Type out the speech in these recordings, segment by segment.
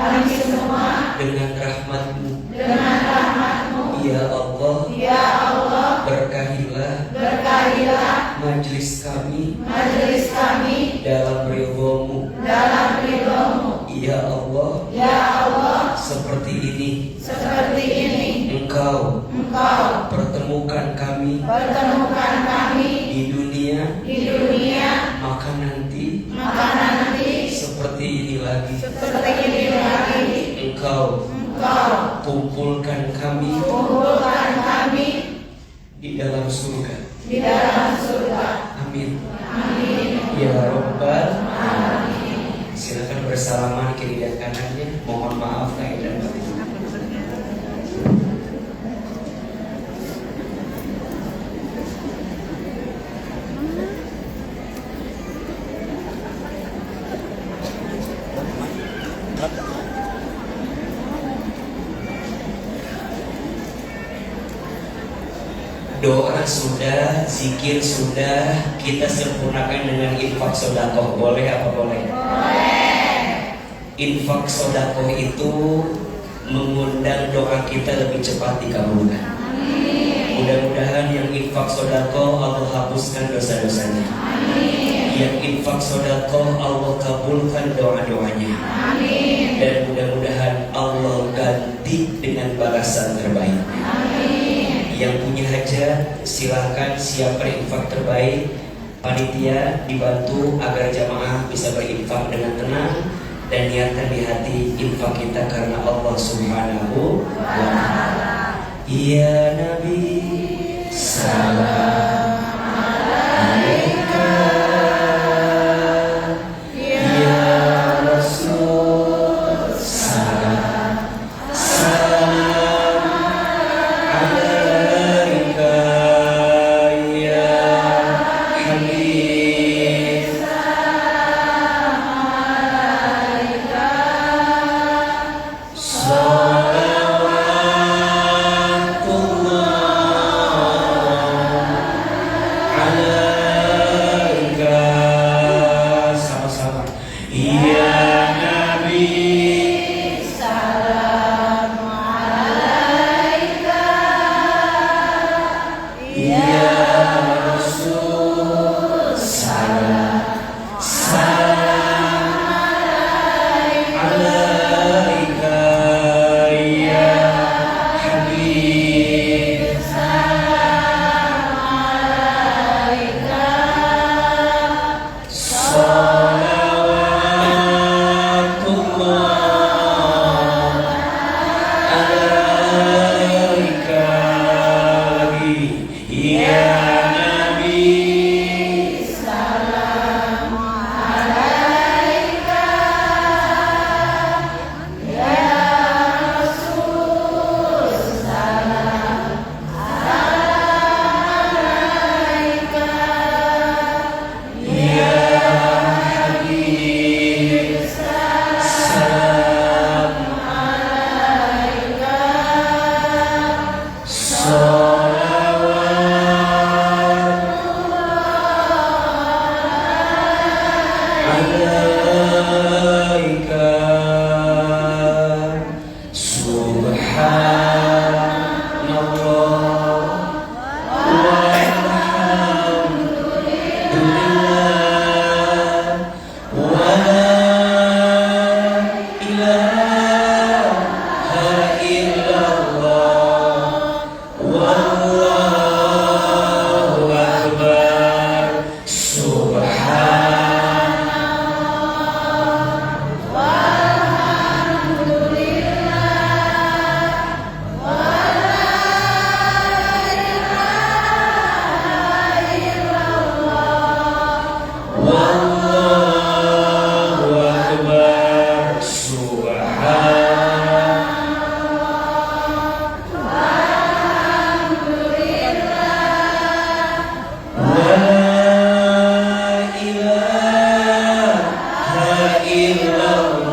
kami semua dengan rahmat-Mu, Ya Allah, berkahilah majelis kami dalam ridhomu. Ya Allah, seperti ini Engkau pertemukan kami di dunia, maka nanti seperti ini lagi Engkau kumpulkan kami di dalam surga. Amin. Ya Rabbal Alamin. Silakan bersalaman kiri dan kanannya. Mohon maaf lahir dan batin. Doa sudah, zikir sudah, kita sempurnakan dengan infak sedekah. Boleh apa boleh? Boleh. Infak sedekah itu mengundang doa kita lebih cepat dikabulkan. Amin. Mudah-mudahan yang infak sedekah Allah hapuskan dosa-dosanya. Amin. Yang infak sedekah Allah kabulkan doa-doanya. Amin. Dan mudah-mudahan Allah ganti dengan balasan terbaik. Amin. Yang punya hajat silahkan siap berinfak terbaik. Panitia dibantu agar jamaah bisa berinfak dengan tenang dan niatkan di hati infak kita karena Allah Subhanahu wa Ta'ala. Ya Nabi, salam alaika. Ya Rasul, salam alaika. illallah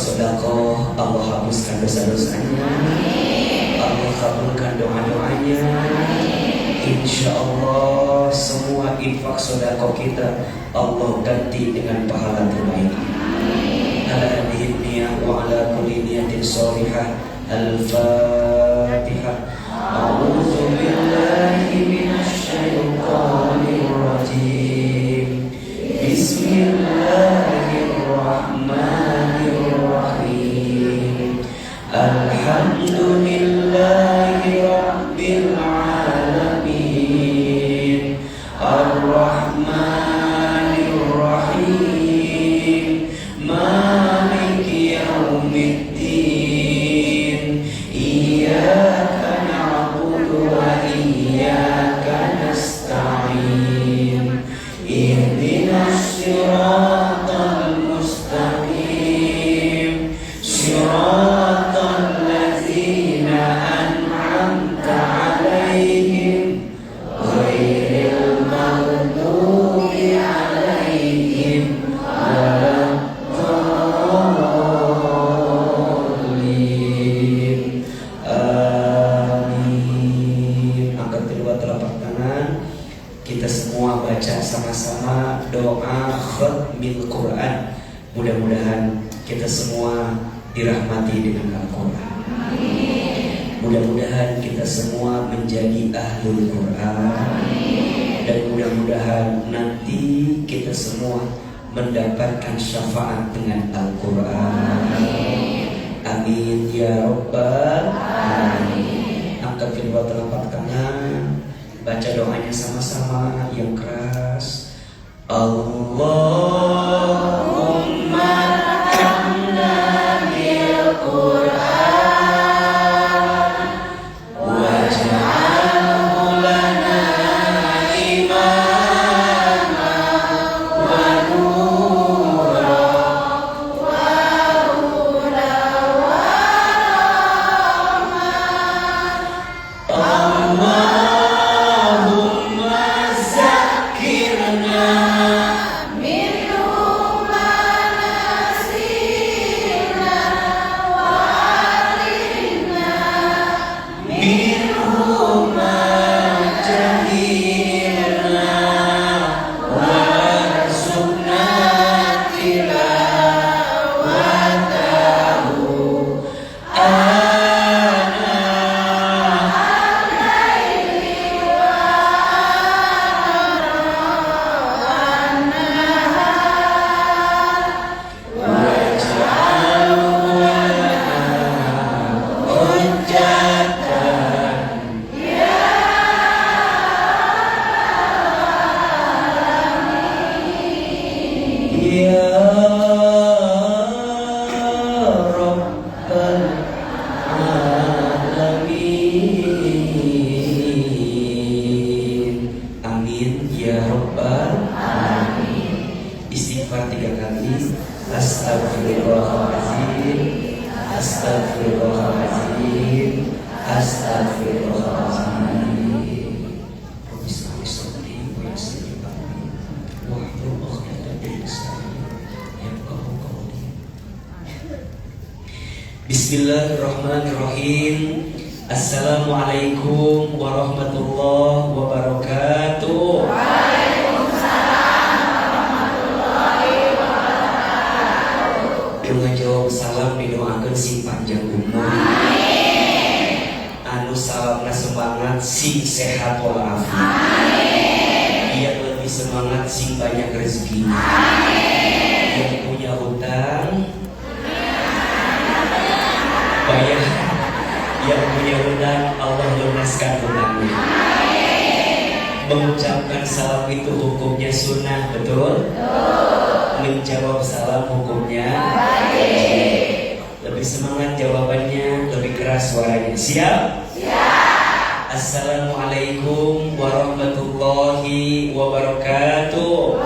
sedekah, Allah hapuskan dosa-dosanya, Allah kabulkan doa-doanya. Insya Allah semua infak sedekah kita Allah ganti dengan pahala terbaik. Ala hadhihi niyah wa ala kulli niyatin shalihah. Al-Fatihah. A'udzu billahi minasy syaithanir rajim. Bismillahirrahmanirrahim. Alhamdulillahi rabbil alamin. Ar-Rahmanir Rahim. Maliki yaumiddin. Iyyaka na'budu wa iyyaka nasta'in. Ihdinas siratal mustaqim. Siratal ladzina an'amta 'alaihim ghairil maghdubi 'alaihim waladdallin. Amin. Angkat kedua telapak tangan. Kita semua baca sama-sama doa khatmil Quran. Mudah-mudahan kita semua dirahmati dengan Al-Quran. Mudah-mudahan kita semua menjadi ahlul Quran. Dan mudah-mudahan nanti kita semua mendapatkan syafaat dengan Al-Quran. Amin ya Rabbal alamin. Angkat kedua telapak tangan. Baca doanya sama-sama yang keras. Allahumma hamna bil Qur'an waj'alhu lana imama wa nura wa huda wa rahmah. Istighfar 3 kali. Astagfirullahaladzim. Astagfirullahaladzim. Astagfirullahaladzim. Bismillahirrahmanirrahim. Assalamualaikum warahmatullahi wabarakatuh. Ngajawab salam didoakan sing panjang umur. Anu salamna semangat sing sehat walafiat. Biar lebih semangat sing banyak rezeki. Yang punya hutang Pokoknya yang punya hutang Allah lunaskan hutangnya. Mengucapkan salam itu hukumnya sunnah, betul? Menjawab salam hukumnya wajib. Lebih semangat jawabannya, lebih keras suaranya. Siap? Siap. Assalamualaikum warahmatullahi wabarakatuh.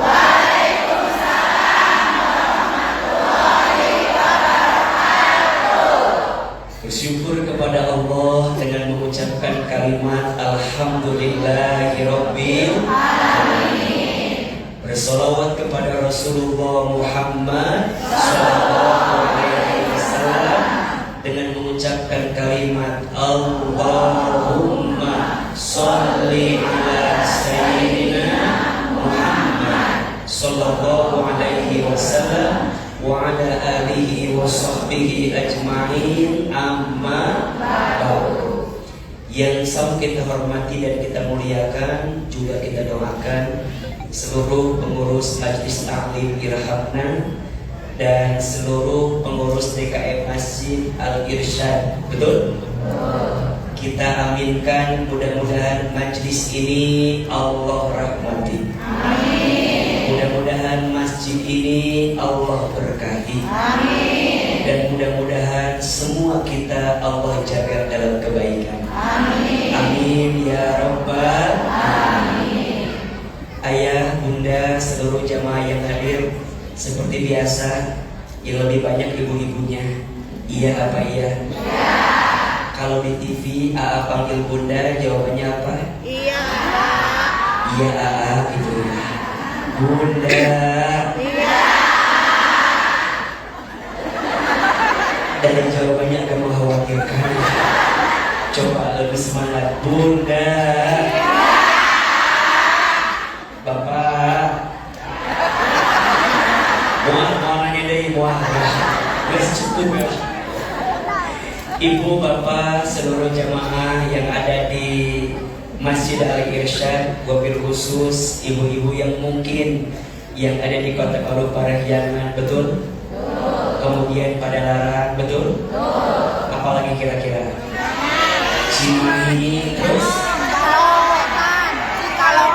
Bersyukur kepada Allah dengan mengucapkan kalimat Alhamdulillahirabbil alamin. Bersolawat kepada Rasulullah Muhammad sallallahu alaihi wasallam dengan mengucapkan kalimat Allahumma sholli ala sayyidina Muhammad sallallahu alaihi wasallam wa ala alihi wa sahbihi ajma'in, amma ba'du. Yang selalu kita hormati dan kita muliakan, juga kita doakan seluruh pengurus Majlis Ta'lim Irhamna dan seluruh pengurus DKM Masjid Al-Irsyad. Betul? Kita aminkan, mudah-mudahan majlis ini Allah rahmati. Mudah-mudahan masjid ini Allah berkati. Amin. Dan mudah-mudahan semua kita Allah jaga dalam kebaikan. Amin. Amin ya Rabbal alamin. Ayah, bunda, seluruh jamaah yang hadir, seperti biasa, yang lebih banyak ibu-ibunya. Iya apa iya? Iya. Kalau di TV AA panggil bunda, jawabannya apa? Iya. Iya AA gitu ya. Bunda. Iya. Dan jawabannya agak mengkhawatirkan. Coba lebih semangat. Bunda. Iya. Bapak. Mau nanya deh, gak cukup ya. Ibu, bapak, seluruh jamaah yang ada di Masjid Al-Irsyad, wabil khusus ibu-ibu yang mungkin yang ada di Kota Palu Parahyangan, betul? Kemudian pada Larang, betul? Apalagi kira-kira? Cimahi, terus?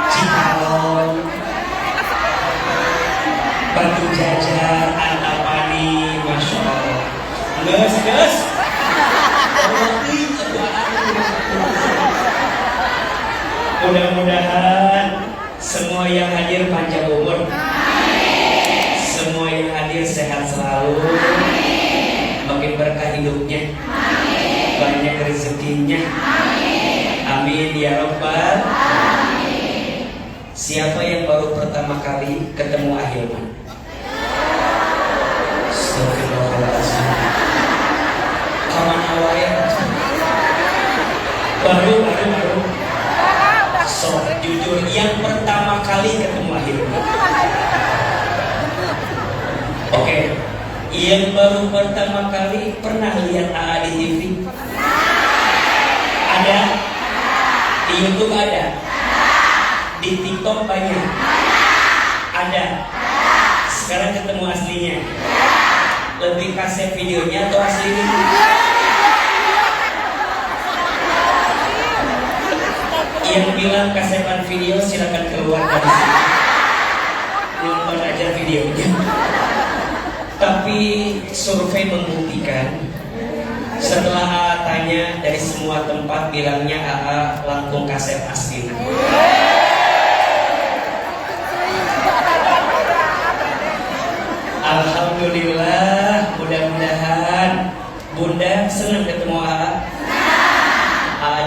Cikalong, Batu Jajar, Antapani, Masya Allah. Ges. Mudah-mudahan semua yang hadir panjang umur. Amin. Semua yang hadir sehat selalu. Amin. Makin berkah hidupnya. Amin. Banyak rezekinya. Amin. Amin ya Rabbal alamin. Siapa yang baru pertama kali ketemu Ahilman? Astagfirullahaladzim. Kaman awalnya baru. So, jujur, yang pertama kali ketemu Ahilman. Oke, yang baru pertama kali pernah lihat AA di TV? Ada? Di YouTube ada? Di TikTok banyak? Ada? Sekarang ketemu aslinya? Lebih kaset videonya atau aslinya? Yang bilang kasetan video silakan keluar dari sini. Nonton aja videonya. Tapi survei membuktikan setelah AA tanya dari semua tempat bilangnya AA langsung kaset asli. Alhamdulillah, mudah-mudahan Bunda senang ketemu AA.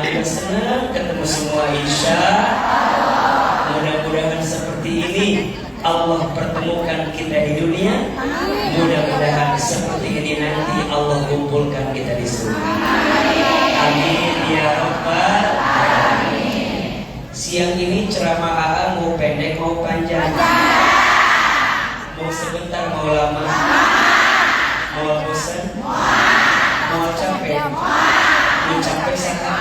Juga senang ketemu semua, insya Allah. Mudah-mudahan seperti ini Allah pertemukan kita di dunia. Mudah-mudahan seperti ini nanti Allah kumpulkan kita di surga. Amin ya Rabbal alamin. Siang ini ceramah AA mau pendek mau panjang? Mau sebentar mau lama? Mau bosan? Mau capek? Mau capek sangat?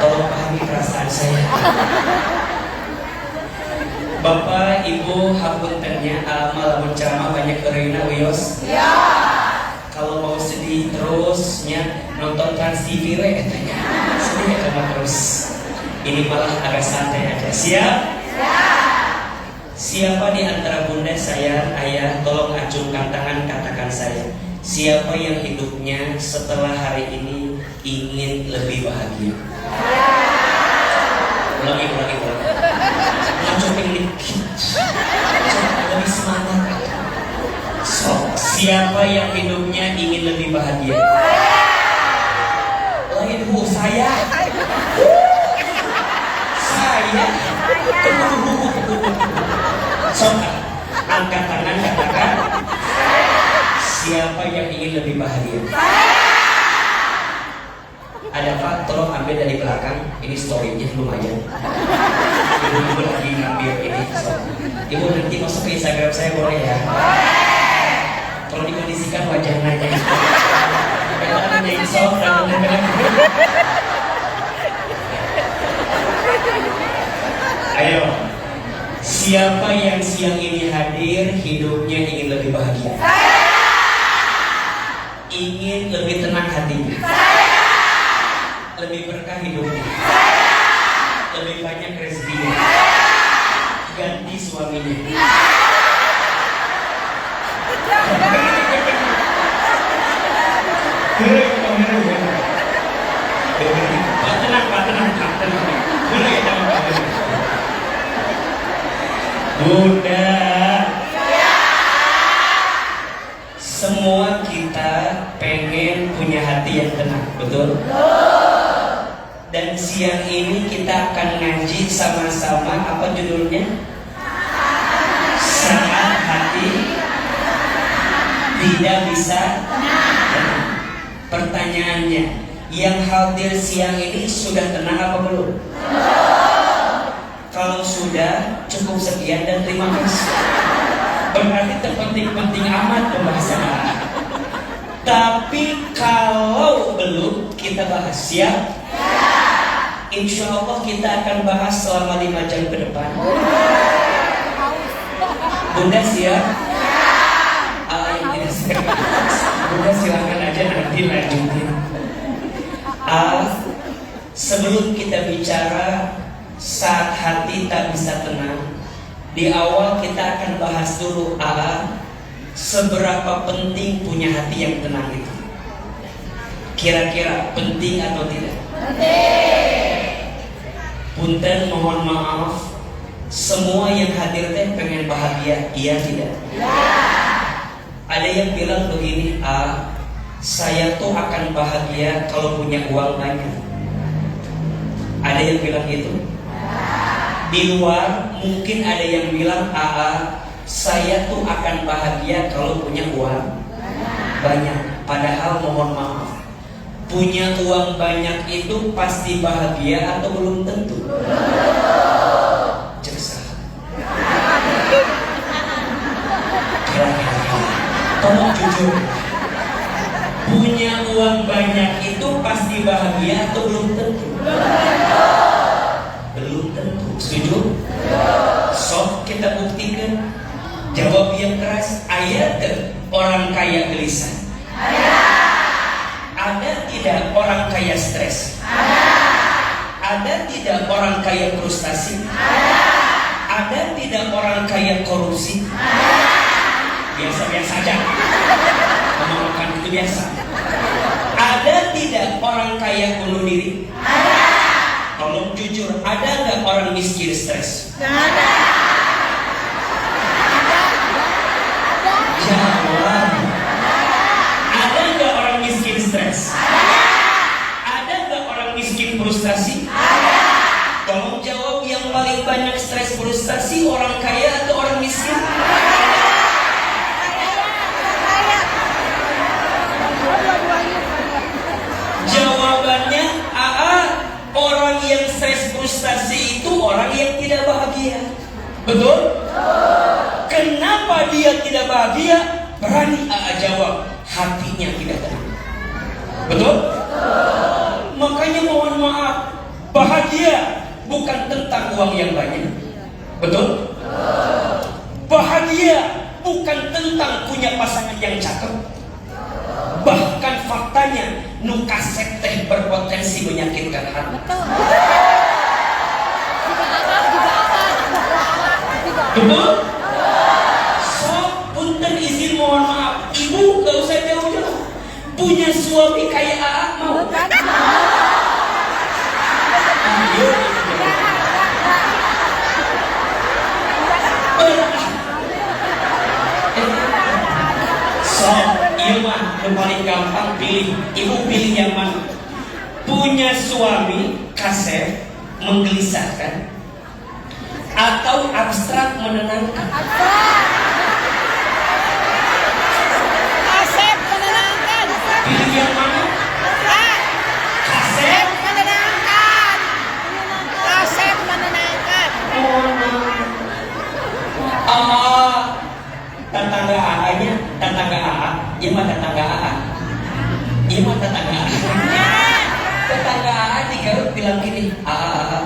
Tolong pahami perasaan saya. Bapak, Ibu, hapuntennya amal menceramah banyak kerina wios. Ya. Kalau mau sedih terusnya nonton Trans TV katanya. Sedih coba terus. Ini malah agak santai aja. Siap? Siapa di antara bunda saya, ayah, tolong acungkan tangan, katakan saya. Siapa yang hidupnya setelah hari ini ingin lebih bahagia? Ulangi. Acungkan dikit. Lebih semangat. So, siapa yang hidupnya ingin lebih bahagia? Lain saya. Sobat, angkat tangan, katakan siapa yang ingin lebih bahagia? Ada Pak, tolong ambil dari belakang. Ini story-nya lumayan. Ibu lagi ngambil ini. Ibu nanti masuk ke Instagram saya boleh ya? Tolong dikondisikan wajahnya. Kita ada insaf dan ayo, siapa yang siang ini hadir hidupnya ingin lebih bahagia? Ingin lebih tenang hatinya? Lebih berkah hidupnya? Lebih banyak rezekinya? Ganti suaminya? Tenang. Bunda, semua kita pengen punya hati yang tenang, betul? Dan siang ini kita akan ngaji sama-sama. Apa judulnya? Saat hati tidak bisa tenang. Pertanyaannya, yang hadir siang ini sudah tenang apa belum? Kalau sudah, cukup sekian dan terima kasih. Berarti terpenting-penting amat pembahasan. Tapi kalau belum, kita bahas. Siap? Insya Allah kita akan bahas selama 5 jam ke depan. Bunda siap? Yang tidak siap, Bunda silakan aja nanti lanjutin. Sebelum kita bicara saat hati tak bisa tenang, di awal kita akan bahas dulu seberapa penting punya hati yang tenang itu. Kira-kira penting atau tidak? Punten, mohon maaf, semua yang hadir teh pengen bahagia, iya tidak? Ada yang bilang begini, saya tuh akan bahagia kalau punya uang banyak. Ada yang bilang gitu? Di luar mungkin ada yang bilang saya tuh akan bahagia kalau punya uang banyak. Padahal mohon maaf, punya uang banyak itu pasti bahagia atau belum tentu? Jeksa. Tolong jujur. Punya uang banyak itu pasti bahagia atau belum tentu? Belum tentu. Setuju? Sok kita buktikan. Jawab yang keras. Ayat orang kaya gelisah? Ada tidak orang kaya stres? Ada tidak orang kaya frustasi? Ada tidak orang kaya korupsi? Biasa-biasa aja. Ngomong-ngomongkan itu biasa. Ada tidak orang kaya bunuh diri? Tolong jujur, ada nggak orang miskin stres? Ada. Jawab. Ada nggak orang miskin stres? Ada nggak orang miskin frustasi? Ada. Tolong jawab, yang paling banyak stres frustasi orang kaya atau orang miskin? Jawabannya orang yang stres frustasi itu orang yang tidak bahagia. Betul? Kenapa dia tidak bahagia? Berani jawab, hatinya tidak tenang. Betul? Makanya mohon maaf, bahagia bukan tentang uang yang banyak. Betul? Bahagia bukan tentang punya pasangan yang cakep. Bahkan berpotensi menyakitkan hati. Betul? So, punten izin mohon maaf, ibu gak usah jauh-jauh. Punya suami kayak AA mau? So, iya mah yang paling gampang pilih. Ibu pilih yang mana? Punya suami kasep menggelisahkan atau abstrak menenangkan? Kasep menenangkan. Pilih yang mana? Kasep Menenangkan. Kasep menenangkan. Tetangga AA-nya, tetangga AA, iya mah tetangga AA. Iya mah tetangga AA. Tetangga AA digaruk bilang gini, AA,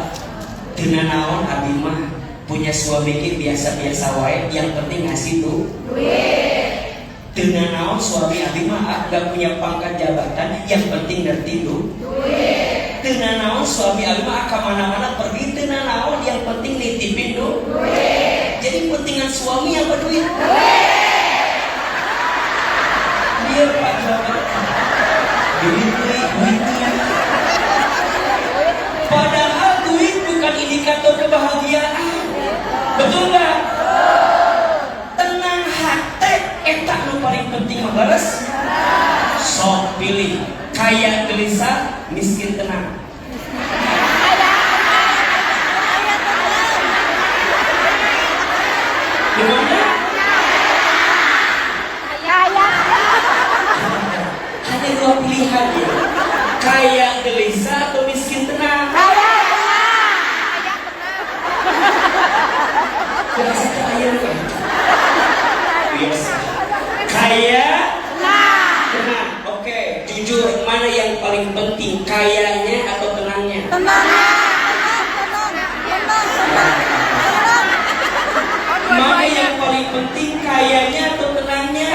dina naon abi mah punya suami ki biasa-biasa wae, yang penting ngasih tuh duit. Dina naon suami abi mah gak punya pangkat jabatan, yang penting ngerti tuh duit. Dina naon suami abi mah kemana-mana pergi, dina naon yang penting nitipin tuh duit. Jadi pentingan suami apa duit? Biar Pak Jabat duitnya. Padahal duit bukan indikator kebahagiaan. Betul nggak? Tenang hati, etak nu paling penting balas. Sok pilih, kaya gelisah, miskin tenang. Gimana? Hanya dua pilihan ya. Kaya gelisah atau miskin tenang. Biasa kaya kan? Biasa. Kaya tenang. Oke, jujur mana yang paling penting, kayanya atau tenangnya? Mana yang paling penting, kayanya atau tenangnya?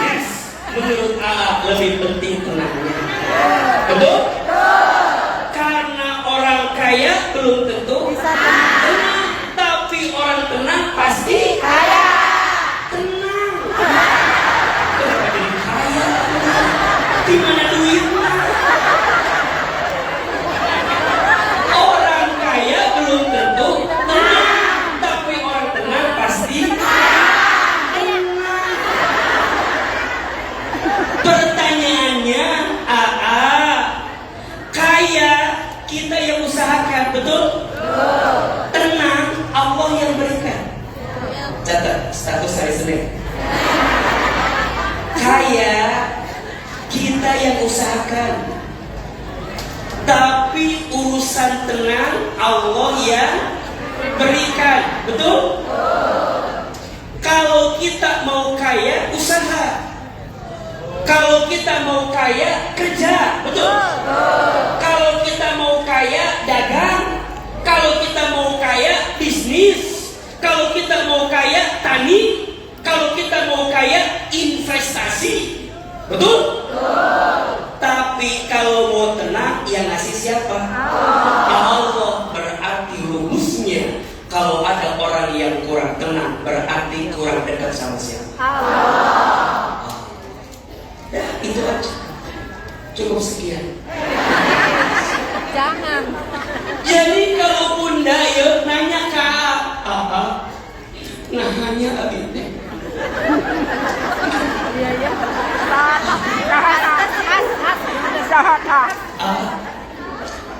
Yes, menurut AA lebih penting tenangnya. Betul? Karena orang kaya belum tentu tenang, tapi orang tenang pasti kaya. Tenang. Kenapa jadi kaya? Di mana duitnya? Orang kaya belum tentu tenang, tapi orang tenang pasti tenang. Pertanyaannya, kaya kita yang usahakan, betul? Tenang, Allah yang berikan. Catat status hari Senin. Kaya kita yang usahakan, tapi urusan tenang Allah yang berikan, betul? Kalau kita mau kaya, usaha. Kalau kita mau kaya, kerja, betul? Kalau kita mau kaya, dagang. Kalau kita mau kaya, bisnis. Kalau kita mau kaya, tani. Kalau kita mau kaya, investasi, betul? Tapi kalau mau tenang, yang ngasih siapa? Allah. Berarti rumusnya, kalau ada orang yang kurang tenang, berarti kurang dekat sama siapa? Ya, itu aja. Cukup sekian. Jangan. Jadi kalau bunda yuk nanya ke apa? Nah hanya abi teh. Iya.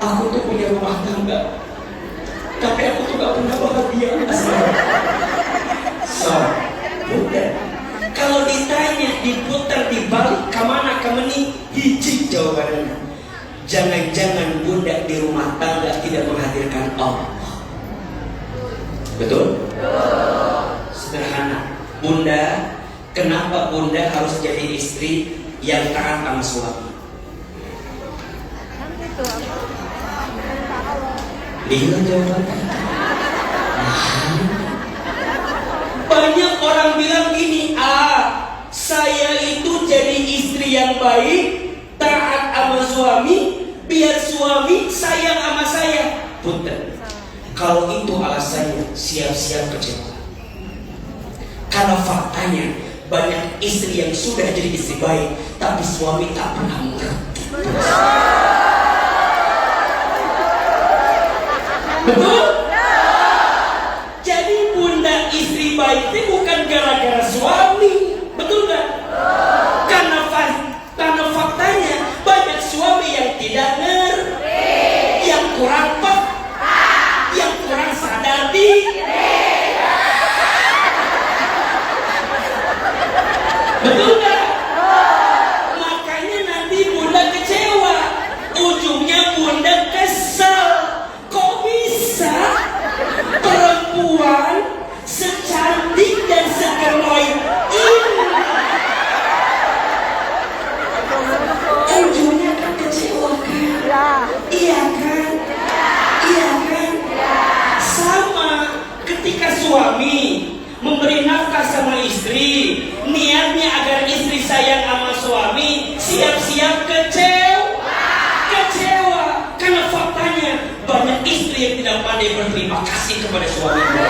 Aku tuh punya rumah tangga, tapi aku tuh gak pernah bahagia. So, bunda, kalau ditanya, diputar, dibalik, kemana kemana, hiji jawabannya. Jangan-jangan bunda di rumah tangga tidak menghadirkan Allah. Betul? Sederhana. Bunda, kenapa bunda harus jadi istri yang taat sama suami? Lihat jawabannya. Banyak orang bilang gini, saya itu jadi istri yang baik, taat sama suami, biar suami sayang sama saya. Punten, kalau itu alasannya, siap-siap kecewa. Karena faktanya banyak istri yang sudah jadi istri baik, tapi suami tak pernah mengerti. Betul? Jadi bunda istri baik itu bukan gara-gara suami, betul nggak? Karena faktanya banyak suami yang tidak ngerti, yang kurang peka, yang kurang sadar diri. Betul nggak? Makanya nanti bunda kecewa, ujungnya bunda kesel. Kok bisa perempuan secantik dan segeroy ini? Ujungnya kan kecewa kan? Iya kan? Iya kan? Sama ketika suami memberi nafkah sama istri, niatnya agar istri sayang sama suami, siap-siap kecewa. Karena faktanya banyak istri yang tidak pandai berterima kasih kepada suaminya.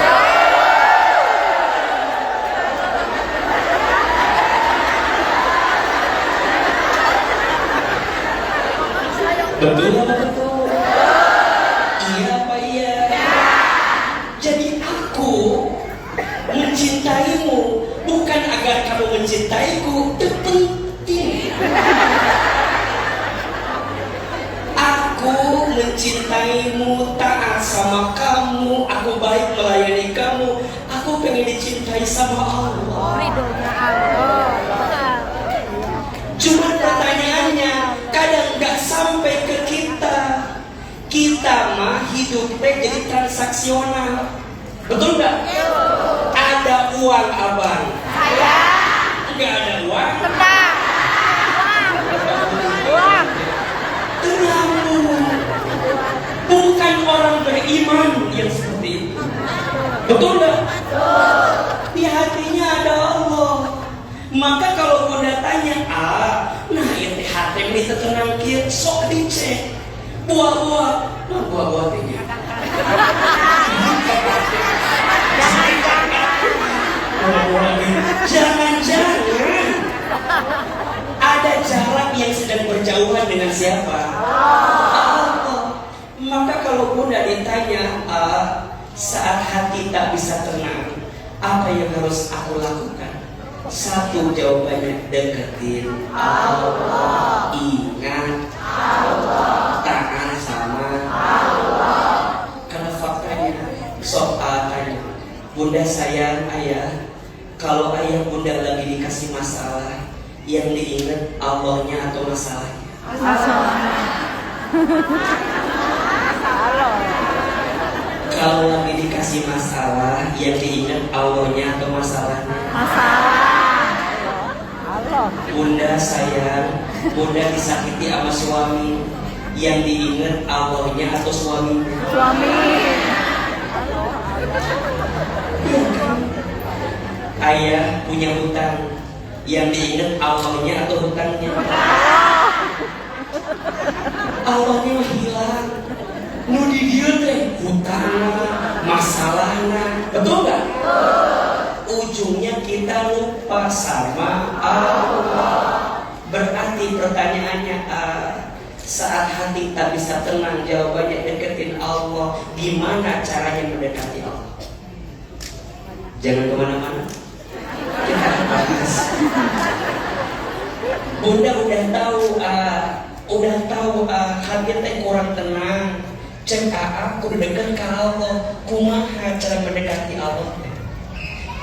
Betul apa betul? Iya apa iya? Jadi aku mencintaimu bukan agar kamu mencintaiku, itu penting. Aku mencintaimu, taat sama kamu, aku baik melayani kamu, aku pengen dicintai sama Allah. Ridhonya Allah. Cuma pertanyaannya kadang nggak sampai ke kita. Kita mah hidupnya jadi transaksional, betul nggak? Ada uang abang, Saya nggak ada uang, tenang. Uang. terlalu. Bukan orang beriman yang seperti itu, betul nggak? Di hatinya ada Allah. Maka kalau bunda tanya, nah ini hati ini tenang kieu, sok dicek. Buah-buah, nah buah-buah tanya. Jangan-jangan ada jarak yang sedang berjauhan dengan siapa? Allah. Maka kalau bunda ditanya, saat hati tak bisa tenang, apa yang harus aku lakukan? Satu jawabannya, deketin Allah, ingat Allah, taat sama Allah. Karena faktanya soal tanya, bunda sayang ayah, kalau ayah bunda lagi dikasih masalah, yang diingat Allahnya atau masalahnya? Kalau lagi dikasih masalah, yang diingat Allahnya atau masalahnya? Bunda sayang, bunda disakiti sama suami, yang diingat Allahnya atau suaminya? Iya kan? Ayah punya hutang, yang diingat Allahnya atau hutangnya? Allahnya hilang, nu di dieu teh hutangna, masalahna, betul nggak? Ujungnya kita lupa sama Allah. Berarti pertanyaannya, saat hati tak bisa tenang, jawabannya deketin Allah. Gimana caranya mendekati Allah? Jangan kemana-mana, kita bahas. Bunda udah tahu hati teh kurang tenang. Cek aku dekat ke Allah. Kumaha cara mendekati Allah?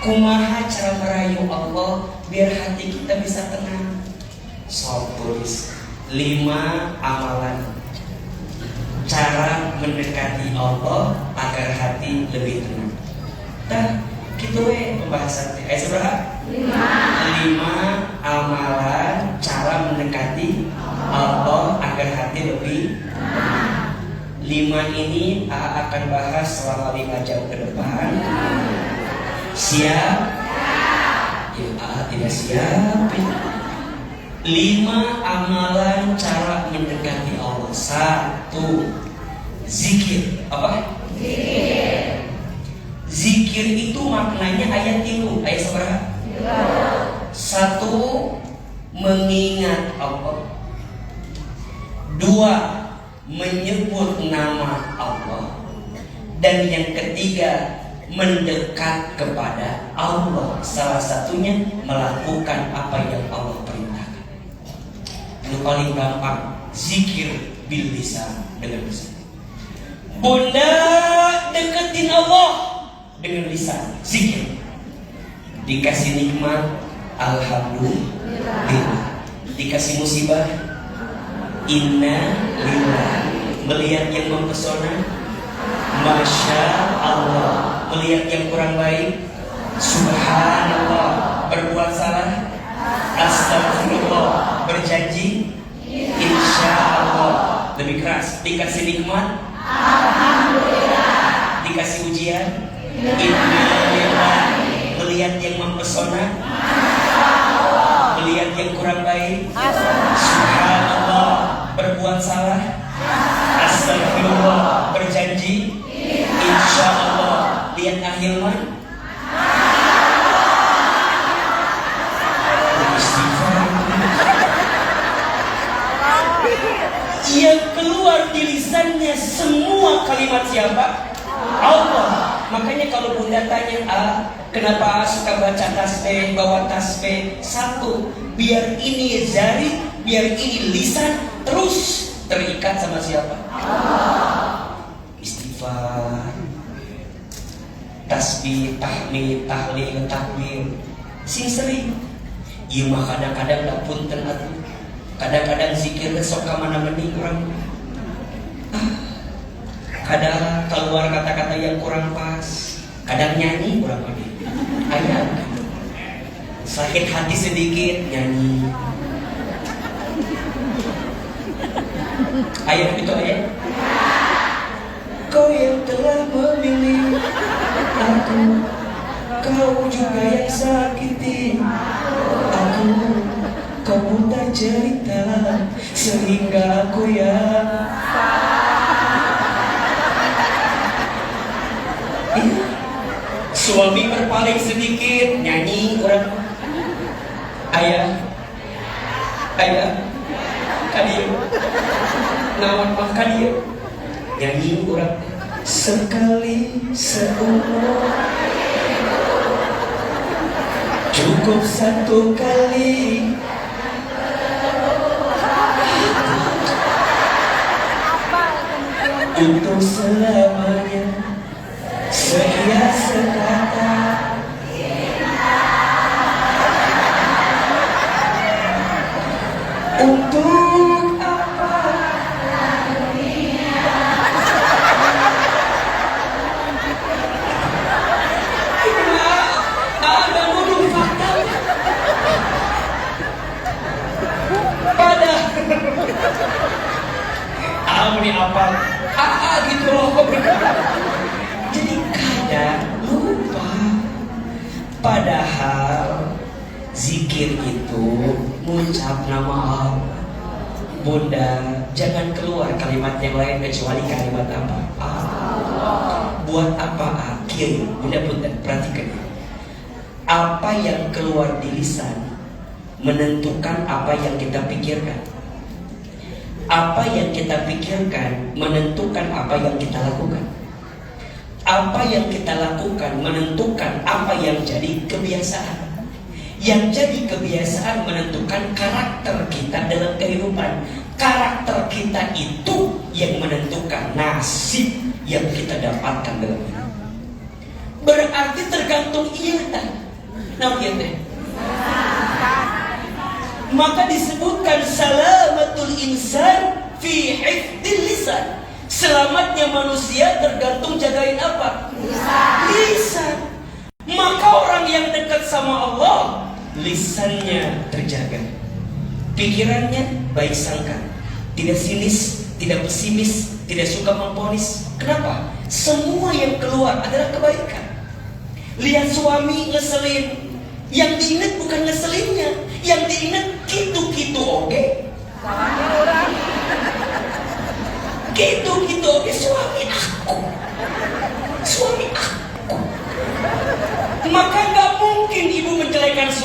Kumaha cara merayu Allah biar hati kita bisa tenang? Sok tulis 5 amalan cara mendekati Allah agar hati lebih tenang. Nah, gitu pembahasan. Seberapa? 5 amalan cara mendekati Allah agar hati lebih tenang. 5 ini akan bahas selama 5 jam ke depan. Siap? Ya, tidak siap. 5 amalan cara mendekati Satu, zikir. Apa? Zikir itu maknanya ayat itu. Ayat seberapa? Satu, mengingat Allah. Dua, menyebut nama Allah. Dan yang ketiga, mendekat kepada Allah. Salah satunya melakukan apa yang Allah perintahkan. Itu paling gampang, zikir bil lisan, dengan lisan. Bunda deketin Allah dengan lisan, zikir. Dikasih nikmat, alhamdulillah. Dikasih musibah, inna lillah. Melihat yang mempesona, masya Allah. Melihat yang kurang baik, subhanallah. Berbuat salah, astagfirullah. Berjanji, insya Allah. Lebih keras, dikasih nikmat, alhamdulillah. Dikasih ujian, innalillah. Melihat yang mempesona, melihat yang kurang baik, subhanallah. Berbuat salah, astagfirullah. Berjanji, insya Allah. Lihat ahilman, yang keluar di lisannya semua kalimat siapa? Allah. Makanya kalau bunda tanya, kenapa suka baca tasbih, bawa tasbih? Satu, biar ini jari, biar ini lisan terus terikat sama siapa? Istighfar, tasbih, tahmid, tahlil, takbir. Sing sering. Ieu mah kadang-kadang da punten atuh. Kadang-kadang zikir sok ka mana mending urang. Kadang keluar kata-kata yang kurang pas. Kadang nyanyi kurang mandi. Aya sakit hati sedikit nyanyi. Ayat itu ayat. Kau yang telah memilih aku, kau juga yang sakiti aku. Kau putar cerita sehingga aku yang suami berpaling sedikit nyanyi orang. Ayah kadir nawan mah kadir nyanyi orang. Sekali seumur cukup satu kali untuk selamanya. Sekian sekata untuk apa? Ada nuduh fakta. Pada ini apa? Gitu loh. Jadi kadang lupa. Padahal zikir itu mengucap nama Allah. Bunda, jangan keluar kalimat yang lain kecuali kalimat apa? Allah. Buat apa akhir? Bunda perhatikan. Apa yang keluar di lisan menentukan apa yang kita pikirkan. Apa yang kita pikirkan menentukan apa yang kita lakukan. Apa yang kita lakukan menentukan apa yang jadi kebiasaan. Yang jadi kebiasaan menentukan karakter kita dalam kehidupan. Karakter kita itu yang menentukan nasib yang kita dapatkan dalam hidup. Berarti tergantung iatan. Nah, maka disebutkan salamatul insan fi hifdil lisan. Selamatnya manusia tergantung jagain apa? Lisan. Maka orang yang dekat sama Allah, lisannya terjaga. Pikirannya baik sangka, tidak sinis, tidak pesimis, tidak suka memponis. Kenapa? Semua yang keluar adalah kebaikan. Lihat suami ngeselin, yang diingat bukan ngeselinnya, yang diingat kitu-kitu oke.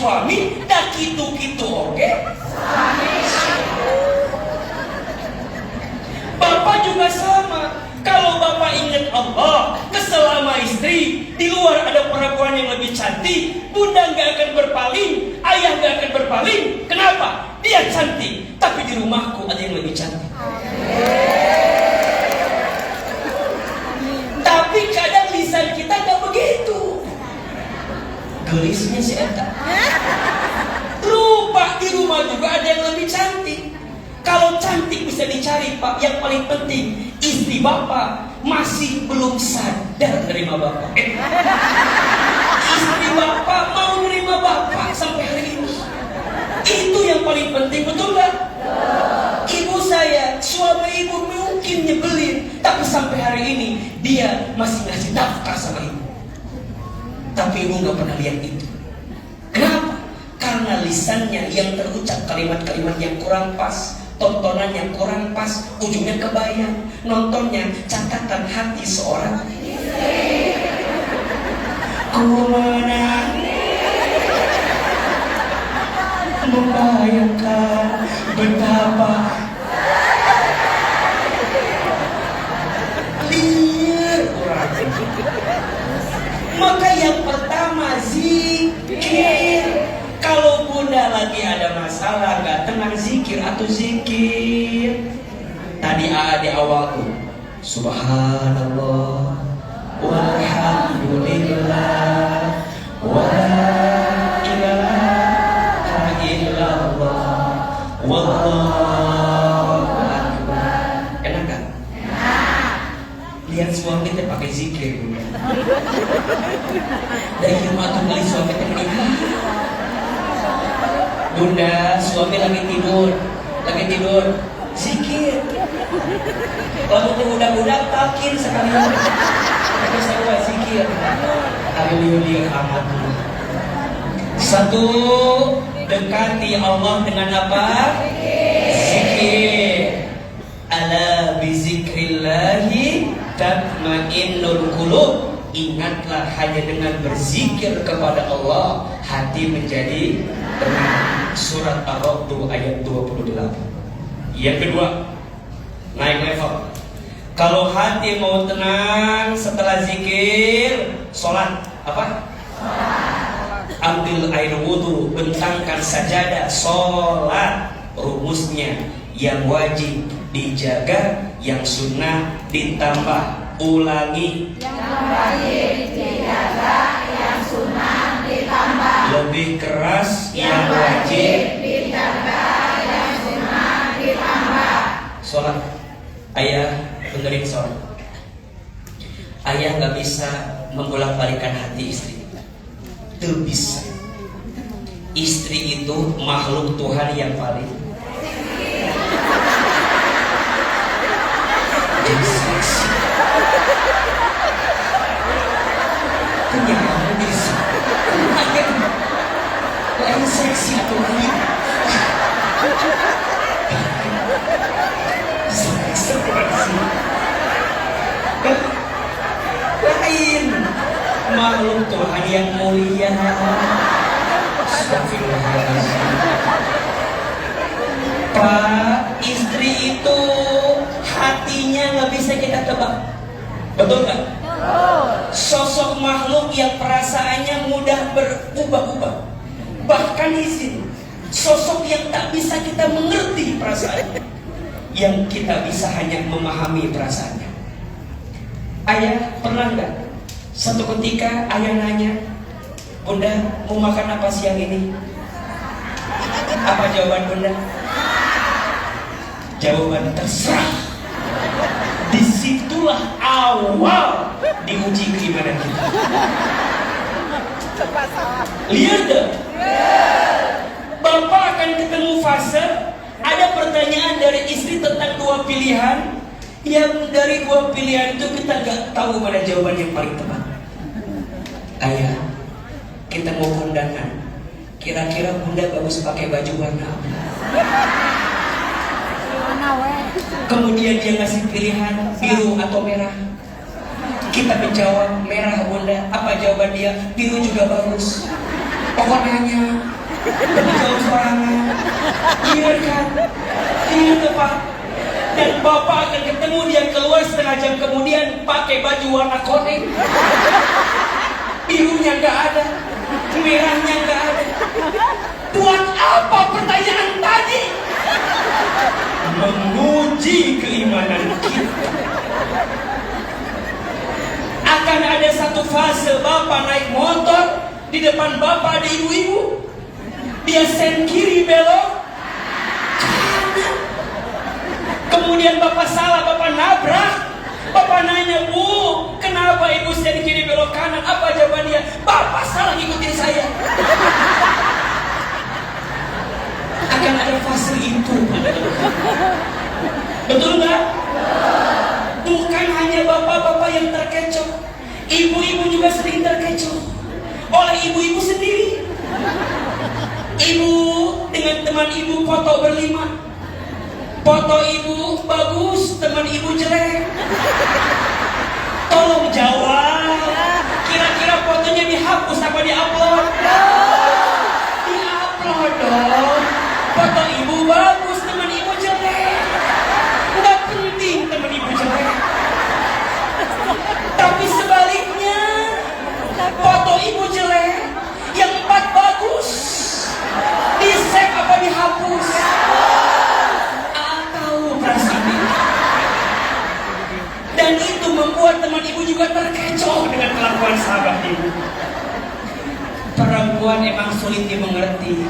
suami dah gitu-gitu oke? Bapak juga sama. Kalau bapak ingat Allah, kesel sama istri, di luar ada perempuan yang lebih cantik, bunda nggak akan berpaling, ayah nggak akan berpaling. Kenapa? Dia cantik, tapi di rumahku ada yang lebih cantik. Tapi kadang lisan kita nggak begitu. Gelisnya si Eta. Lupa di rumah juga ada yang lebih cantik. Kalau cantik bisa dicari Pak. Yang paling penting istri bapak masih belum sadar nerima bapak. Istri bapak mau nerima bapak sampai hari ini. Itu yang paling penting, betul nggak? Ibu saya, suami ibu mungkin nyebelin, tapi sampai hari ini dia masih ngasih nafkah sama ibu. Tapi ibu nggak pernah lihat itu. Kenapa? Karena lisannya yang terucap kalimat-kalimat yang kurang pas, tontonan yang kurang pas, ujungnya kebayang, nontonnya catatan hati seorang istri. Ku membayangkan betapa liar orang. Maka yang pertama zikir. Kalau bunda lagi ada masalah gak tenang, zikir atau zikir. Tadi di awal tuh subhanallah walhamdulillah wala ilaha illallah wallahu akbar. Enak gak? Lihat suami teh pakai zikir bunda. Dan rumah tuh kali suami teh menikah. Bunda, suami lagi tidur, zikir. Kalau tuh udah takin sekali. Tapi saya zikir. Haleluya amat. Satu, dekati Allah dengan apa? Zikir. Ala bizikrillahi tatmainnul qulub. Ingatlah hanya dengan berzikir kepada Allah hati menjadi tenang. Surat Ar-Ra'd ayat 28. Yang kedua, naik level. Kalau hati mau tenang setelah zikir, sholat apa? Ambil air wudhu, bentangkan sajadah, sholat. Rumusnya, yang wajib dijaga, yang sunnah ditambah. Ulangi. Yang wajib dijaga, yang sunnah ditambah. Lebih keras. Yang wajib dijaga, yang sunnah ditambah. Sholat. Ayah benerin sholat. Ayah gak bisa membolak-balikan hati istri. Tidak bisa. Istri itu makhluk Tuhan yang paling seksi. Kenapa bisa? Lain seksi atau lain? Lain makhluk Tuhan yang mulia. Astagfirullahaladzim. Pak, istri itu hatinya nggak bisa kita tebak, betul nggak? Sosok makhluk yang perasaannya mudah berubah-ubah, bahkan izin. Sosok yang tak bisa kita mengerti perasaannya, yang kita bisa hanya memahami perasaannya. Ayah pernah nggak satu ketika ayah nanya, Bunda mau makan apa siang ini? Apa jawaban Bunda? Jawaban terserah. Disitulah awal diuji keimanan kita. Lihat deh, Bapak akan ketemu fase ada pertanyaan dari istri tentang dua pilihan. Yang dari dua pilihan itu kita nggak tahu mana jawaban yang paling tepat. Ayah, kita mau kondangan. Kira-kira Bunda bagus pakai baju warna apa? Kemudian dia ngasih pilihan biru atau merah. Kita menjawab merah Bunda. Apa jawaban dia? Biru juga bagus. Pokoknya Tapi jauh sorangan. Iya kan? Iya tuh Pak. Dan Bapak akan ketemu dia keluar setengah jam kemudian pakai baju warna kuning. Birunya nggak ada, merahnya nggak ada. Buat apa pertanyaan tadi? Menguji keimanan kita. Akan ada satu fase Bapak naik motor, di depan Bapak ada ibu-ibu. Dia sen kiri belok kanan. Kemudian Bapak salah, Bapak nabrak. Bapak nanya, Bu, kenapa ibu sen kiri belok kanan? Apa jawaban dia? Bapak salah ngikutin saya. Akan ada fase itu. Betul nggak? Bukan hanya bapak-bapak yang terkecoh, ibu-ibu juga sering terkecoh oleh ibu-ibu sendiri. Ibu dengan teman ibu foto berlima, foto ibu bagus, teman ibu jelek. Tolong jawab, kira-kira fotonya dihapus apa diupload? Diupload dong. Foto ibu bagus, teman ibu jelek. Nggak penting teman ibu jelek. Tapi sebaliknya, foto ibu jelek, yang 4 bagus. Di-save apa dihapus? Tahu perasaan itu. Dan itu membuat teman ibu juga terkecoh dengan kelakuan sahabat ibu. Perempuan emang sulit dimengerti,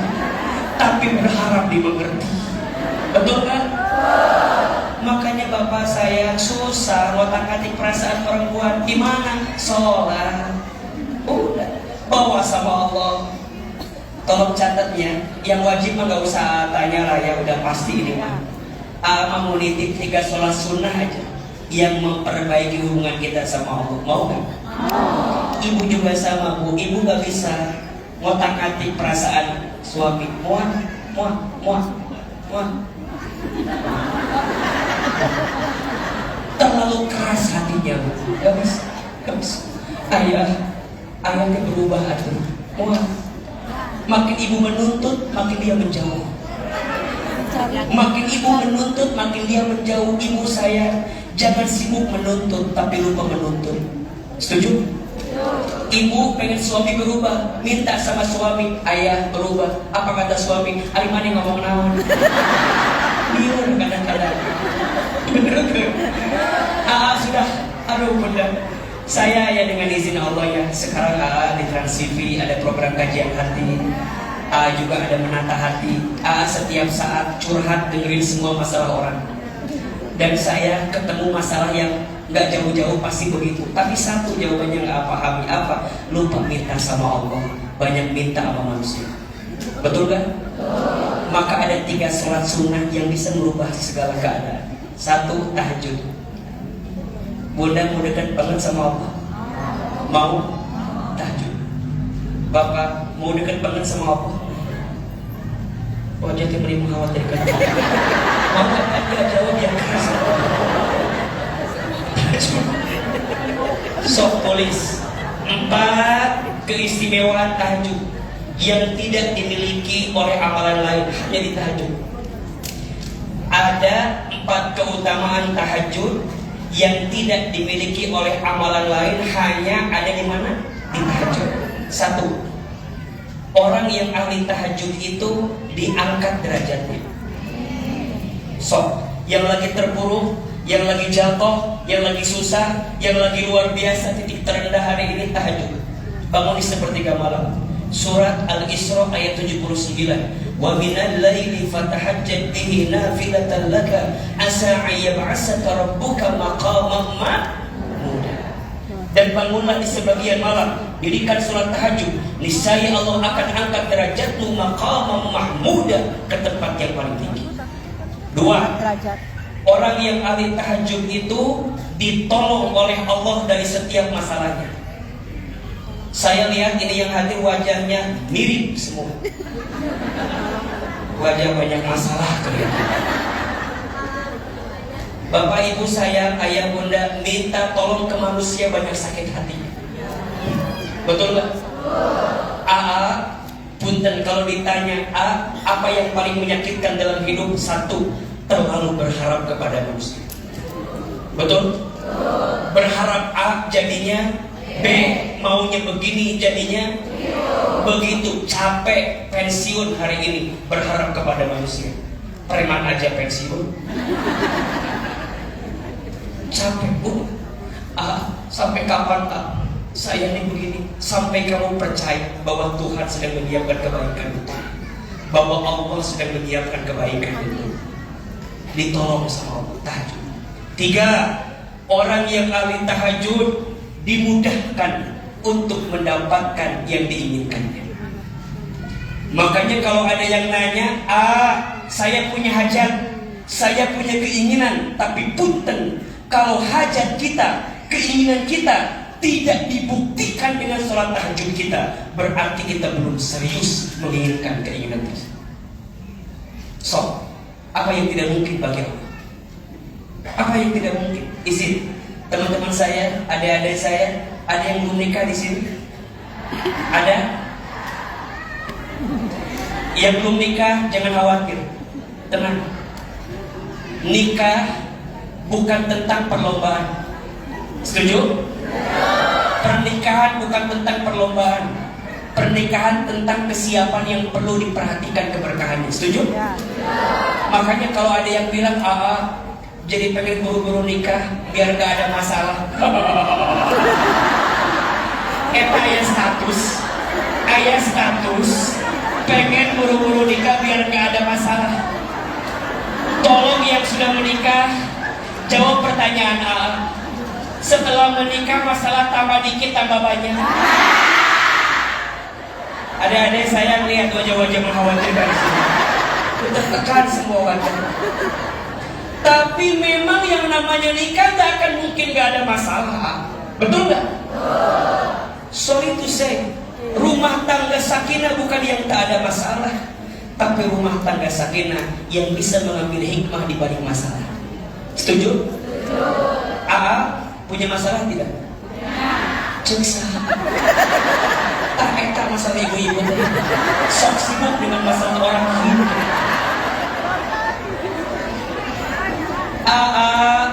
tapi berharap dimengerti. Betul kan? Makanya bapak saya susah ngotak-atik perasaan perempuan. Gimana? Sholat. Udah, bawa sama Allah. Tolong catatnya, yang wajib mah gak usah tanya lah ya, udah pasti ini mah. Mau nitip 3 sholat sunnah aja yang memperbaiki hubungan kita sama Allah. Mau gak? Ibu juga sama Bu, ibu gak bisa ngotak-atik perasaan suami. Muat. Terlalu keras hatinya Bu, gak bisa. Ayahnya berubah hati. Muat. Makin ibu menuntut, makin dia menjauh. Makin ibu menuntut, makin dia menjauh. Ibu saya, jangan sibuk menuntut, tapi lupa menuntut. Setuju? Ibu pengen suami berubah, minta sama suami, ayah berubah. Apa kata suami? Hari mana ngomong naon? Biar kadang-kadang. Bener kan? Sudah. Aduh bunda. Saya ya dengan izin Allah ya, sekarang di Trans TV ada program kajian hati, juga ada menata hati. Setiap saat curhat dengerin semua masalah orang. Dan saya ketemu masalah yang gak jauh-jauh pasti begitu. Tapi satu jawabannya gak pahami apa? Lupa minta sama Allah, banyak minta sama manusia. Betul kan? Maka ada 3 sholat sunnah yang bisa merubah segala keadaan. 1, tahajud. Bunda mau dekat banget sama Allah? Mau? Tahajud. Bapak mau dekat banget sama Allah? Wajah tiap hari mengkhawatirkan. Mau gak dia jawab yang keras? Tahajud. Sok polis. 4 keistimewaan tahajud yang tidak dimiliki oleh amalan lain, hanya di tahajud. Ada 4 keutamaan tahajud yang tidak dimiliki oleh amalan lain, hanya ada di mana? Di tahajud. 1. Orang yang ahli tahajud itu diangkat derajatnya. Yang lagi terpuruk, yang lagi jatuh, yang lagi susah, yang lagi luar biasa, titik terendah hari ini tahajud. Bangun di sepertiga malam. Surat Al-Isra ayat 79. Wa minal laili fatahajjad bihi nafilatan laka asa ayyab'asaka rabbuka maqaman mahmuda. Dan bangunlah di sebagian malam, dirikan salat tahajud, niscaya Allah akan angkat derajatmu maqaman mahmuda, ke tempat yang paling tinggi. 2. Orang yang ahli tahajud itu ditolong oleh Allah dari setiap masalahnya. Saya lihat ini yang hadir wajahnya mirip semua. Wajah banyak masalah kelihatan. Bapak ibu sayang, ayah bunda minta tolong ke manusia banyak sakit hati. Betul gak? Punten kalau ditanya apa yang paling menyakitkan dalam hidup? Satu, terlalu berharap kepada manusia. Betul? Berharap A jadinya B, maunya begini jadinya begitu. Capek pensiun hari ini berharap kepada manusia. Preman aja pensiun. Capek sampai kapan saya ini begini? Sampai kamu percaya bahwa Tuhan sedang menyiapkan kebaikan itu, bahwa Allah sedang menyiapkan kebaikan itu. Ditolong sama Allah. Tahajud. 3, orang yang ahli tahajud dimudahkan untuk mendapatkan yang diinginkannya. Makanya kalau ada yang nanya, saya punya hajat, saya punya keinginan, tapi punten, kalau hajat kita, keinginan kita tidak dibuktikan dengan sholat tahajud kita, berarti kita belum serius menginginkan keinginan tersebut. So, apa yang tidak mungkin bagi Allah? Apa yang tidak mungkin? Izin, teman-teman saya, adik-adik saya, ada yang belum nikah di sini? Ada? Yang belum nikah jangan khawatir, tenang. Nikah bukan tentang perlombaan. Setuju? Pernikahan bukan tentang perlombaan. Pernikahan tentang kesiapan yang perlu diperhatikan keberkahannya. Setuju? Makanya kalau ada yang bilang jadi pengen buru-buru nikah biar gak ada masalah. Ayah status pengen buru-buru nikah biar gak ada masalah. Tolong yang sudah menikah jawab pertanyaan setelah menikah masalah tambah dikit tambah banyak. Adik-adik saya melihat wajah-wajah mengkhawatirkan di sini. Tertekan semua wajah. Tapi memang yang namanya nikah gak akan mungkin gak ada masalah. Betul gak? Sorry to say, rumah tangga sakinah bukan yang tak ada masalah, tapi rumah tangga sakinah yang bisa mengambil hikmah di balik masalah. Setuju? Punya masalah tidak? Ceksa. Tak masalah ibu-ibu. Sok sibuk dengan masalah orang lain.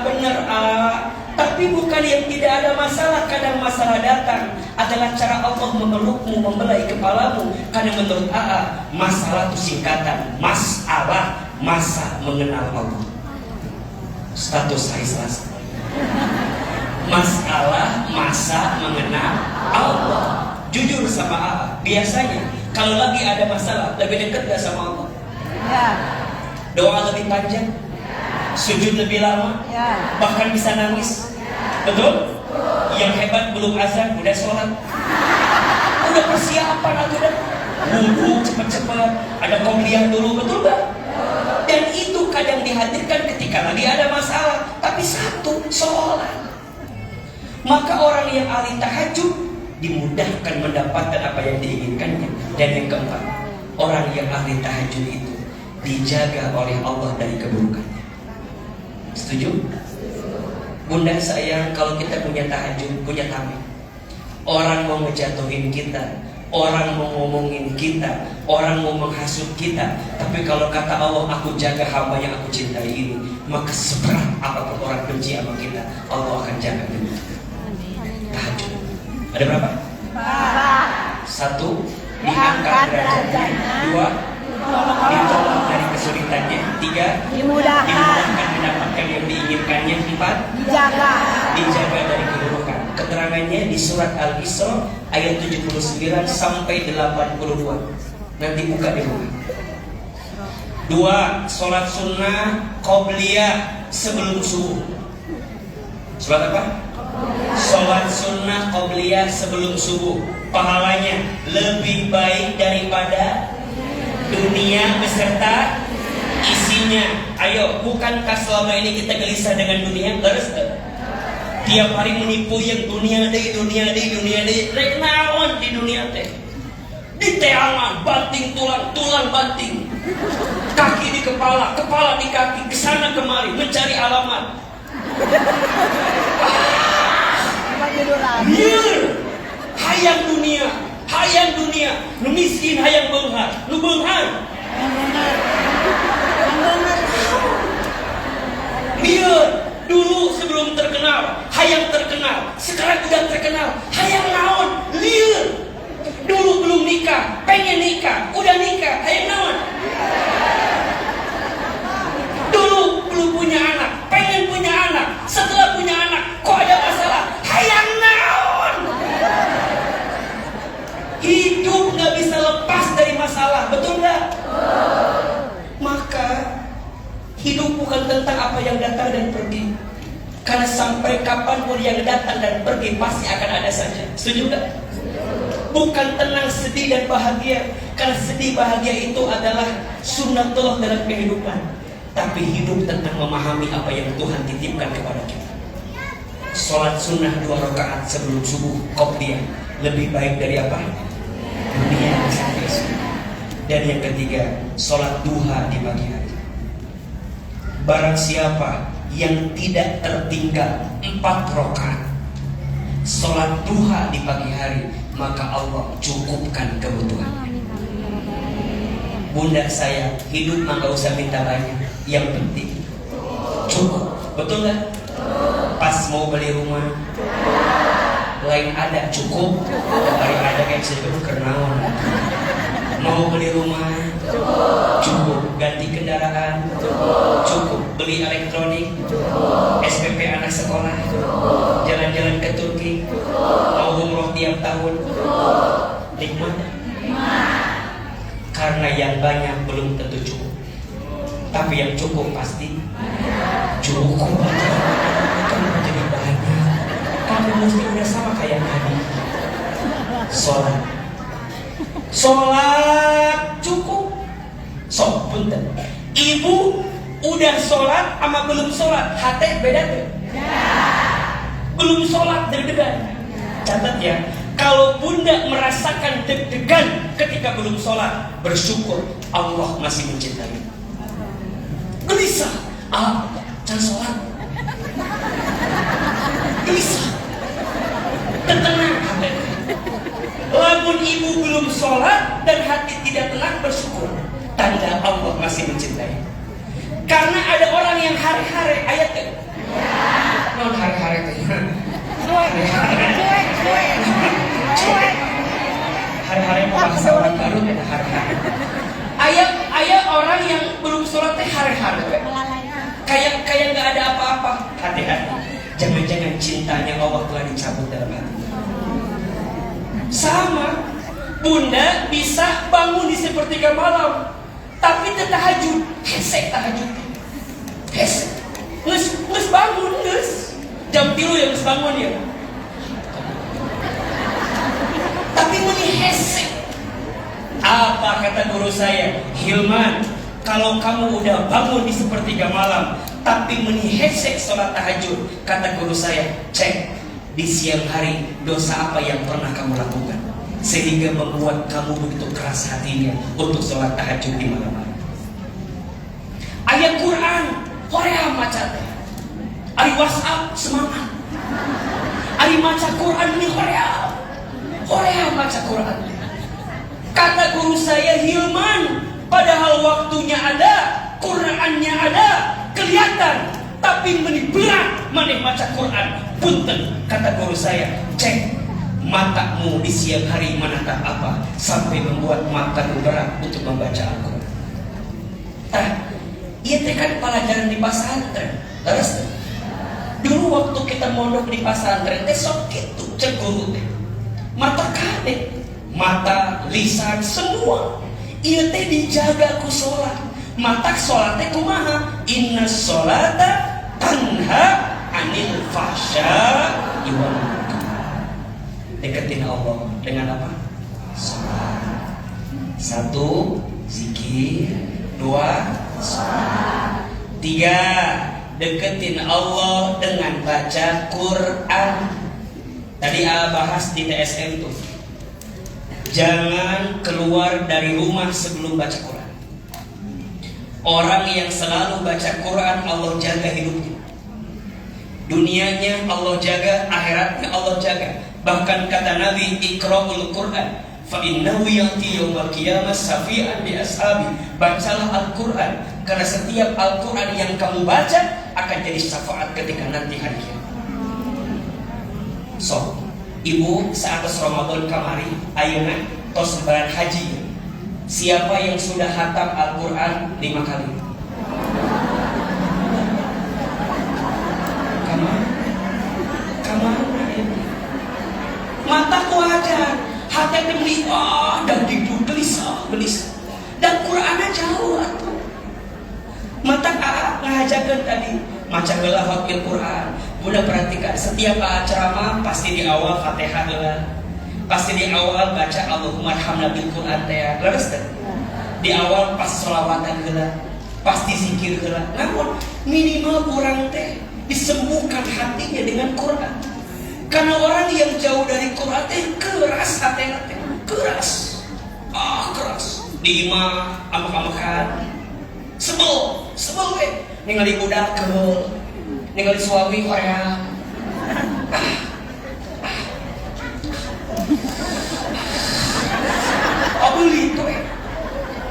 Bener tapi bukan yang tidak ada masalah. Kadang masalah datang adalah cara Allah memelukmu, membelai kepalamu. Karena menurut masalah itu singkatan masa mengenal Allah. Status hari Selasa. Masalah masa mengenal Allah. Jujur sama biasanya kalau lagi ada masalah lebih dekat gak sama Allah? Doa lebih panjang, sujud lebih lama, bahkan bisa nangis. Betul? Yang hebat belum azan udah sholat, udah persiapan udah wudu cepet-cepet, ada qobliyah dulu, betul gak? Dan itu kadang dihadirkan ketika lagi ada masalah. Tapi satu, sholat. Maka orang yang ahli tahajud dimudahkan mendapatkan apa yang diinginkannya. Dan yang keempat, orang yang ahli tahajud itu dijaga oleh Allah dari keburukannya. Setuju? Bunda sayang kalau kita punya tahajud, punya tameng. Orang mau ngejatuhin kita, orang mau ngomongin kita, orang mau menghasut kita, tapi kalau kata Allah, aku jaga hamba yang aku cintai ini, maka seberat apapun orang benci sama kita, Allah akan jaga kita. Tahajud. Ada berapa? 1, diangkat derajatnya. 2, ditolong dari kesulitannya. 3, dimudahkan mendapatkan yang diinginkannya. 4, dijaga dari keburukan. Keterangannya di surat Al-Isra ayat 79 sampai 82. Nanti buka di rumah. 2, sholat sunnah qobliyah sebelum subuh. Sholat apa? Sholat sunnah qobliyah sebelum subuh. Pahalanya lebih baik daripada dunia beserta isinya. Ayo, bukankah selama ini kita gelisah dengan dunia? Terus tiap hari menipu yang dunia deh. Rek naon di dunia teh? Di teangan, banting tulang banting. Kaki di kepala di kaki, kesana kemari mencari alamat. Liar, hayang dunia. hayang dunia, nu miskin hayang beunghar, nu beunghar lieur. Dulu sebelum terkenal, hayang terkenal. Sekarang udah terkenal, hayang naon, lieur. Dulu belum nikah, pengen nikah. Udah nikah, hayang naon. Dulu belum punya anak, pengen punya anak. Setelah punya anak, kok ada masalah, hayang naon. Hidup gak bisa lepas dari masalah, betul gak? Maka hidup bukan tentang apa yang datang dan pergi. Karena sampai kapanpun yang datang dan pergi pasti akan ada saja. Setuju gak? Bukan tenang, sedih dan bahagia. Karena sedih bahagia itu adalah sunnatullah dalam kehidupan. Tapi hidup tentang memahami apa yang Tuhan titipkan kepada kita. Sholat sunnah 2 rakaat sebelum subuh qobliyah lebih baik dari apa? Dunia sampai sunnah. Dan yang ketiga, sholat duha di pagi hari. Barang siapa yang tidak tertinggal 4 rakaat sholat duha di pagi hari, maka Allah cukupkan kebutuhan. Bunda saya, hidup mah gak usah minta banyak, yang penting cukup. Betul gak? Pas mau beli rumah, lain ada cukup, hari ada kayak sebelum kernaon. Mau beli rumah, cukup. Ganti kendaraan, cukup. Beli elektronik, SPP anak sekolah, jalan-jalan ke Turki, mau umroh tiap tahun, nikmat. Karena yang banyak belum tentu cukup, tapi yang cukup pasti cukup. Kamu jadi banyak, kamu mesti udah sama kayak tadi. Sholat cukup. Sok punten. Ibu udah sholat sama belum sholat, hati beda tuh. Belum sholat deg-degan. Catat ya, kalau bunda merasakan deg-degan ketika belum sholat, bersyukur Allah masih mencintai. Gelisah, jangan sholat. Gelisah, tenang hati. Lamun ibu belum sholat dan hati tidak tenang, bersyukur, tanda Allah masih mencintai. Karena ada orang yang hari-hari ayatnya, non hari-hari itu, hari-hari mau bahasa orang baru ada hari-hari. Ayat orang yang belum sholat teh hari-hari, kayak nggak ada apa-apa. Hati-hati, jangan-jangan cintanya Allah telah dicabut dalam hati. Sama, bunda bisa bangun di sepertiga malam, tapi tahajud, hesek tahajud, hesek, nges bangun, jam 3 ya nges bangun ya, tapi meni hesek. Apa kata guru saya, Hilman, kalau kamu udah bangun di sepertiga malam, tapi meni hesek sholat tahajud, kata guru saya, cek di siang hari dosa apa yang pernah kamu lakukan sehingga membuat kamu begitu keras hatinya untuk sholat tahajud di malam hari. Ayat Quran, hoream maca teh. Ari WhatsApp semangat. Ari maca Quran ini hoream maca Quran. Kata guru saya, Hilman, padahal waktunya ada, Qurannya ada, kelihatan, tapi berat maneh maca Quran. Punten, kata guru saya, cek matamu di siang hari menatap apa sampai membuat matamu berat untuk membaca Al-Quran. Iya teh kan pelajaran di pesantren. Terus dulu waktu kita mondok di pesantren teh sok kitu cek guru teh. Mata kade, mata, lisan semua ieu teh dijaga ku salat. Mata salat teh kumaha? Inna sholata tanha anil fahsya'i wal munkar. Deketin Allah dengan apa? Salat. 1, zikir. 2, salat. 3, deketin Allah dengan baca Quran. Tadi bahas di TSM tuh, jangan keluar dari rumah sebelum baca Quran. Orang yang selalu baca Quran, Allah jaga hidupnya. Dunianya Allah jaga, akhiratnya Allah jaga. Bahkan kata Nabi, Iqra'ul Quran fa innahu ya'ti yaumal qiyamah syafi'an bi ashabi. Bacalah Al-Qur'an, karena setiap Al-Qur'an yang kamu baca akan jadi syafaat ketika nanti hari kiamat. So, ibu saat Ramadan kamari ayeuna tos lebaran haji. Siapa yang sudah hatam Al-Qur'an 5 kali? Kamar mata wajar hati beli dan gelisah dan Qur'annya jauh atuh. Mata ngajakeun tadi maca heula hafal Qur'an. Bunda perhatikan setiap ceramah pasti di awal Fatihah heula. Pasti di awal baca Allahumma arhamna bil Qur'an teh. Leres teh. Di awal pas sholawatan heula. Pasti zikir heula. Namun minimal kurang teh disembuhkan hatinya dengan Quran. Karena orang yang jauh dari Quran teh keras hatinya teh, keras. Keras. Di imah amak-amakan. Sebel we. Ningali budak keul, ningali suami Korea. Beli tuh.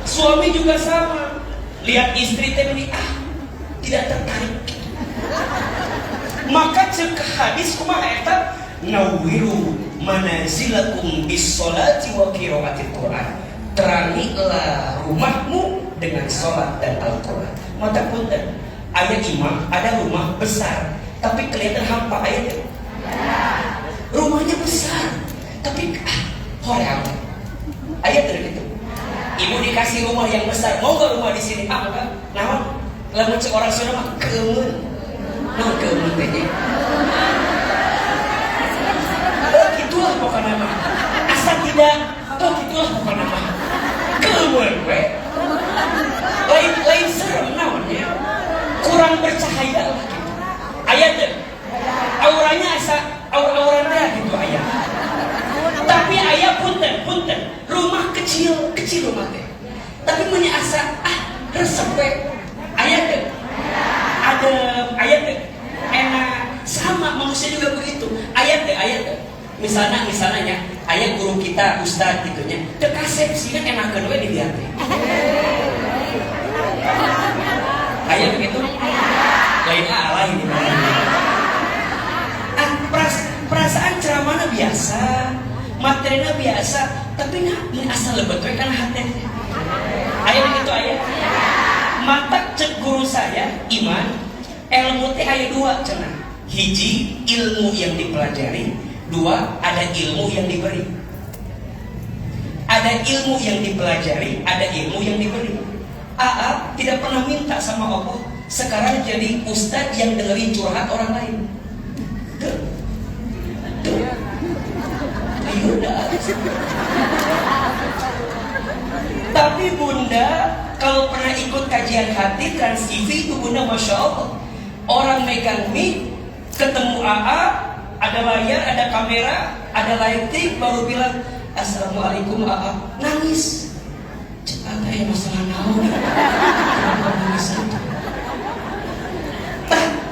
Suami juga sama. Lihat istri teh tidak tertarik. Maka cek hadis kumaha eta nawiru manazilakum bis-sholati wa qiraatil Qur'an. Terangilah rumahmu dengan sholat dan Al-Qur'an. Mata punten, aya imam, ada rumah besar, tapi kelihatan hampa aya teh. Rumahnya besar, tapi hoream. Aya teh gitu. Ibu dikasih rumah yang besar, mau gak rumah di sini? Enggak. Naon? Lamun cek orang Sunda mah keumeun. Naon keumeun teh? Gitulah pokoknya mah. Asa tidak, gitulah pokoknya mah. Keumeun we. Lain serem naonnya. Kurang bercahaya lah gitu. Aya teh. Auranya asa aura-aura teh gitu aya. Tapi ayah punten rumah kecil rumah teh. Tapi punya asa resep we. Ayah teh. Adem, ayah teh. Enak. Sama manusia juga begitu. Ayah teh. Misalnya ayah guru kita ustaz gitunya. Teu kasep sih kan enakeun we dilihat teh. Ayah begitu? Lain alay di mana? Perasaan ceramahnya biasa. Materinya biasa, tapi ini asal lebet we kan hati. Aya begitu aya. Mata cek guru saya, Iman, ilmu teh aya 2 cenah. Hiji, ilmu yang dipelajari, 2, ada ilmu yang diberi. Ada ilmu yang dipelajari, ada ilmu yang diberi. AA tidak pernah minta sama Allah, sekarang jadi ustadz yang dengerin curhat orang lain. Tuh. Tapi bunda kalau pernah ikut kajian hati Trans TV itu bunda masya Allah, orang megang mic ketemu AA, ada layar, ada kamera, ada lighting, baru bilang assalamualaikum AA, nangis. Cepat ya masalah naon.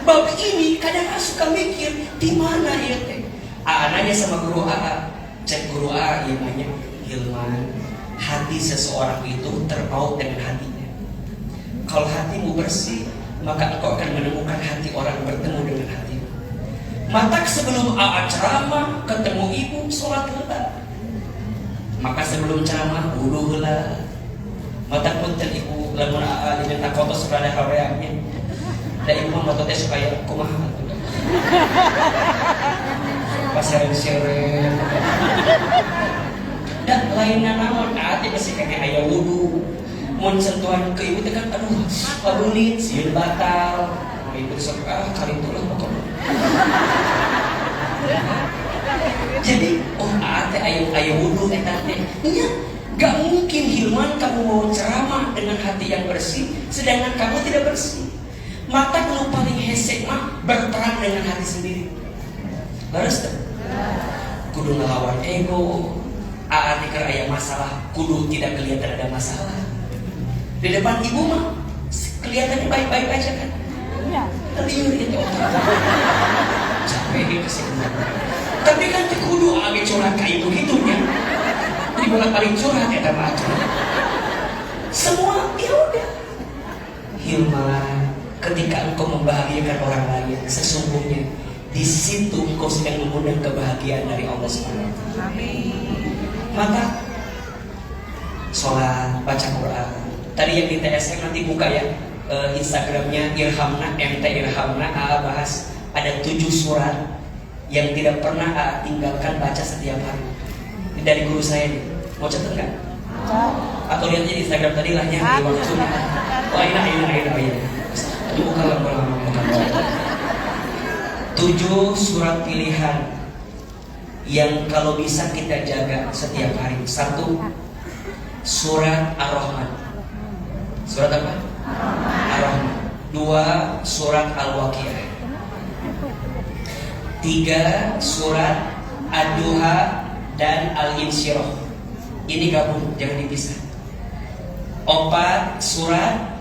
Bab ini kadang suka mikir di mana ya teh. Nanya sama guru AA, cek guru AA yang nanya, Hilman, hati seseorang itu terpaut dengan hatinya. Kalau hatimu bersih, maka engkau akan menemukan hati orang bertemu dengan hatimu. Maka sebelum AA ceramah, ketemu ibu, sholat heula. Maka sebelum ceramah, wudu heula. Mata punten ibu, lamun AA dengan takotos pada haweangnya. Dan ibu mah moto teh supaya kumaha. Paseren-seren. Dan lainnya naon ati masih kena aya wudu. Mun sentuhan ke ibu teh kan aduh, pabulit sieun batal. Ibu sok kali itu lah pokoknya. Jadi ate aya wudu eta teh. Nya gak mungkin Hilman kamu mau ceramah dengan hati yang bersih sedangkan kamu tidak bersih. Mata kalau paling hesek mah berperang dengan hati sendiri. Leres teh? Kudu ngelawan ego. Ketika aya masalah, kudu tidak kelihatan ada masalah. Di depan ibu mah kelihatannya baik-baik aja kan? Iya. Liur itu otak. Capek dia kesini. Tapi kan kudu age curhat ka ibu gitunya. dibolak-balik curhat ya teman. Semua ya udah. Hilman, ketika engkau membahagiakan orang lain, sesungguhnya di situ engkau sedang mengundang kebahagiaan dari Allah SWT. Maka sholat, baca Quran. Tadi yang di TSM nanti buka ya Instagramnya Irhamna, MT Irhamna. Bahas ada 7 surat yang tidak pernah tinggalkan baca setiap hari. Ini dari guru saya nih. Mau catat nggak? Atau lihat aja di Instagram tadi lahnya di waktu. Oh ini. Buka lama-lama. 7 surat pilihan yang kalau bisa kita jaga setiap hari. 1, surat Ar-Rahman. Surat apa? Ar-Rahman. 2, surat Al-Waqiah. 3, surat Ad-Duha dan Al-Insyirah. Ini gabung, jangan dipisah. 4, surat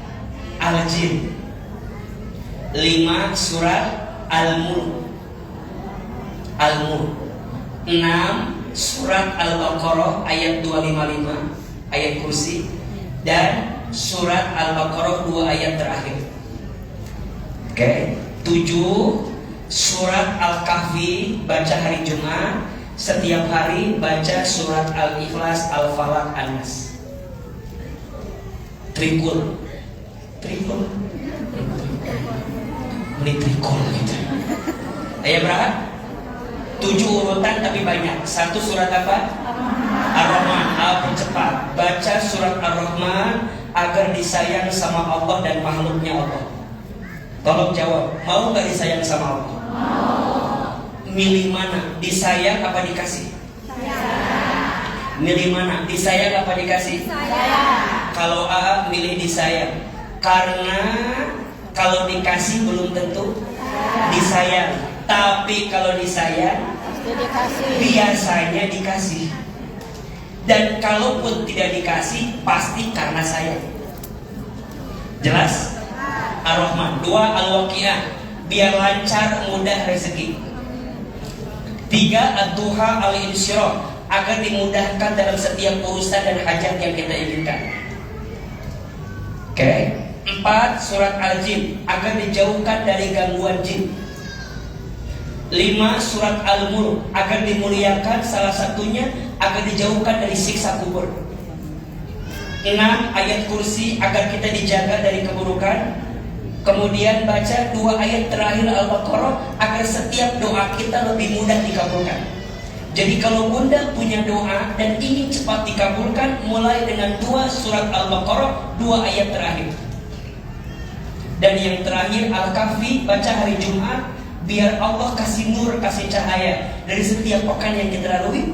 Al-Jin. 5, surat Al-Mulk. 6, surat Al-Baqarah ayat 255, ayat kursi. Dan surat Al-Baqarah 2 ayat terakhir. Oke. 7, surat Al-Kahfi baca hari Jumat. Setiap hari baca surat Al-Ikhlas, Al-Falaq, An-Nas. Trikul. Ini trikul gitu. Ayat berapa? 7 urutan tapi banyak. 1 surat apa? Ar-Rahman. Percepat. Baca surat Ar-Rahman agar disayang sama Allah dan makhluknya Allah. Tolong jawab, mau gak disayang sama Allah? Milih mana? Disayang apa dikasih? Milih mana? Disayang apa dikasih? Kalau A milih disayang. Karena kalau dikasih belum tentu disayang. Tapi kalau disayang biasanya dikasih. Dan kalaupun tidak dikasih pasti karena sayang. Jelas? Ar-Rahman. 2, Al-Waqiah, biar lancar mudah rezeki. 3, Ad-Duha, Al-Insyirah, agar dimudahkan dalam setiap urusan dan hajat yang kita inginkan. Oke. 4, surat Al-Jin, agar dijauhkan dari gangguan jin. 5, surat Al-Mulk, agar dimuliakan, salah satunya agar dijauhkan dari siksa kubur. 6, ayat kursi, agar kita dijaga dari keburukan. Kemudian baca 2 ayat terakhir Al-Baqarah agar setiap doa kita lebih mudah dikabulkan. Jadi kalau Bunda punya doa dan ingin cepat dikabulkan, mulai dengan 2 surat Al-Baqarah 2 ayat terakhir. Dan yang terakhir Al-Kahfi, baca hari Jumat, biar Allah kasih nur, kasih cahaya dari setiap pekan yang kita lalui.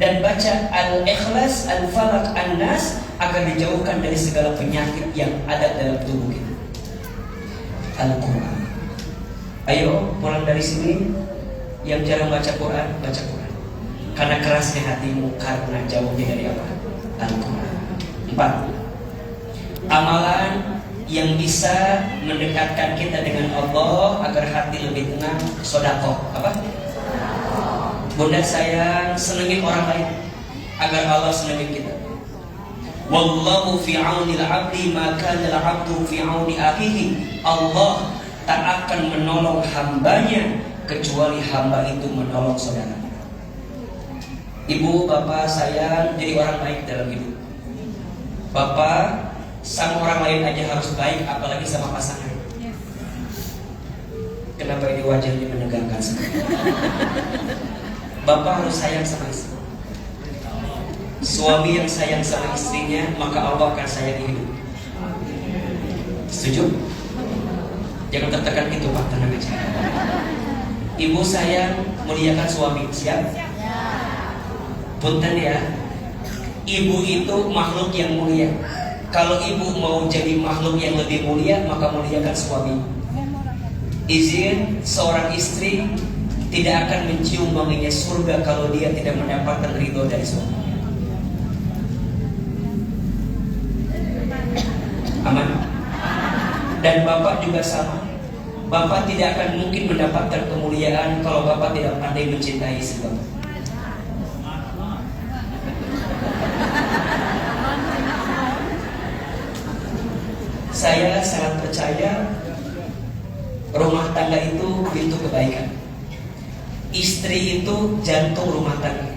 Dan baca Al-Ikhlas, Al-Falaq, An-Nas, agar dijauhkan dari segala penyakit yang ada dalam tubuh kita. Al-Quran. Ayo pulang dari sini, yang jarang baca Quran, baca Quran. Karena kerasnya hatimu, karena jauhnya dari apa? Al-Quran. 4, amalan yang bisa mendekatkan kita dengan Allah agar hati lebih tenang. Sedekah. Apa? Bunda sayang, senengin orang lain agar Allah senengin kita. Wallahu fi aunil 'abdi ma kana al-'abdu fi auni akhihi. Allah tak akan menolong hambanya kecuali hamba itu menolong saudaranya. Ibu, bapak sayang, jadi orang baik dalam hidup. Bapak sama orang lain aja harus baik, apalagi sama pasangan. Kenapa ini wajahnya menegangkan sekali? Bapak harus sayang sama istri. Suami yang sayang sama istrinya, maka Allah akan sayang hidup. Setuju? Jangan tertekan gitu Pak, tenang aja. Ibu sayang, muliakan suami. Siap? Punten ya. Ibu itu makhluk yang mulia. Kalau ibu mau jadi makhluk yang lebih mulia, maka muliakan suami. Izin seorang istri tidak akan mencium wanginya surga kalau dia tidak mendapatkan ridho dari suami. Aman? Dan bapak juga sama. Bapak tidak akan mungkin mendapatkan kemuliaan kalau bapak tidak pandai mencintai istri bapak. Saya sangat percaya rumah tangga itu pintu kebaikan. Istri itu jantung rumah tangga.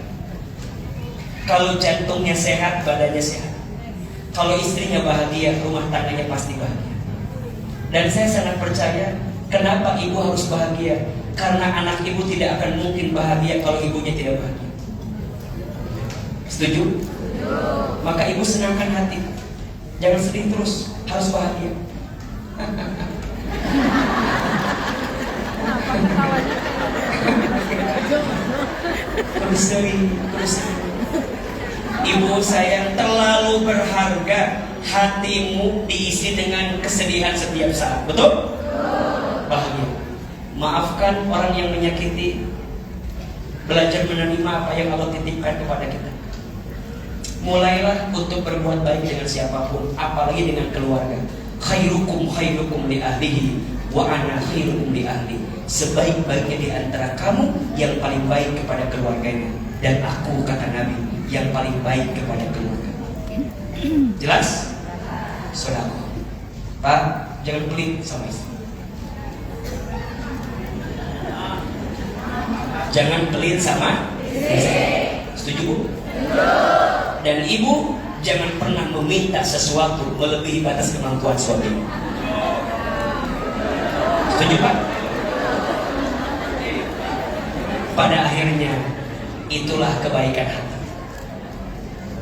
Kalau jantungnya sehat, badannya sehat. Kalau istrinya bahagia, rumah tangganya pasti bahagia. Dan saya sangat percaya, kenapa ibu harus bahagia? Karena anak ibu tidak akan mungkin bahagia kalau ibunya tidak bahagia. Setuju? Maka ibu senangkan hati. Jangan sedih terus, harus bahagia. Terus sering. Ibu sayang, terlalu berharga hatimu diisi dengan kesedihan setiap saat. Betul? Bahagia. Maafkan orang yang menyakiti. Belajar menerima apa yang Allah titipkan kepada kita. Mulailah untuk berbuat baik dengan siapapun, apalagi dengan keluarga. Khairukum li ahlihi wa ana khairukum li ahli. Sebaik-baiknya di antara kamu yang paling baik kepada keluarganya, dan aku, kata Nabi, yang paling baik kepada keluarga. Jelas? Sedekah. Pak, jangan pelit sama istri. Jangan pelit sama istri. Setuju, Bu? Dan ibu jangan pernah meminta sesuatu melebihi batas kemampuan suami. Setuju, Pak? Pada akhirnya itulah kebaikan hati.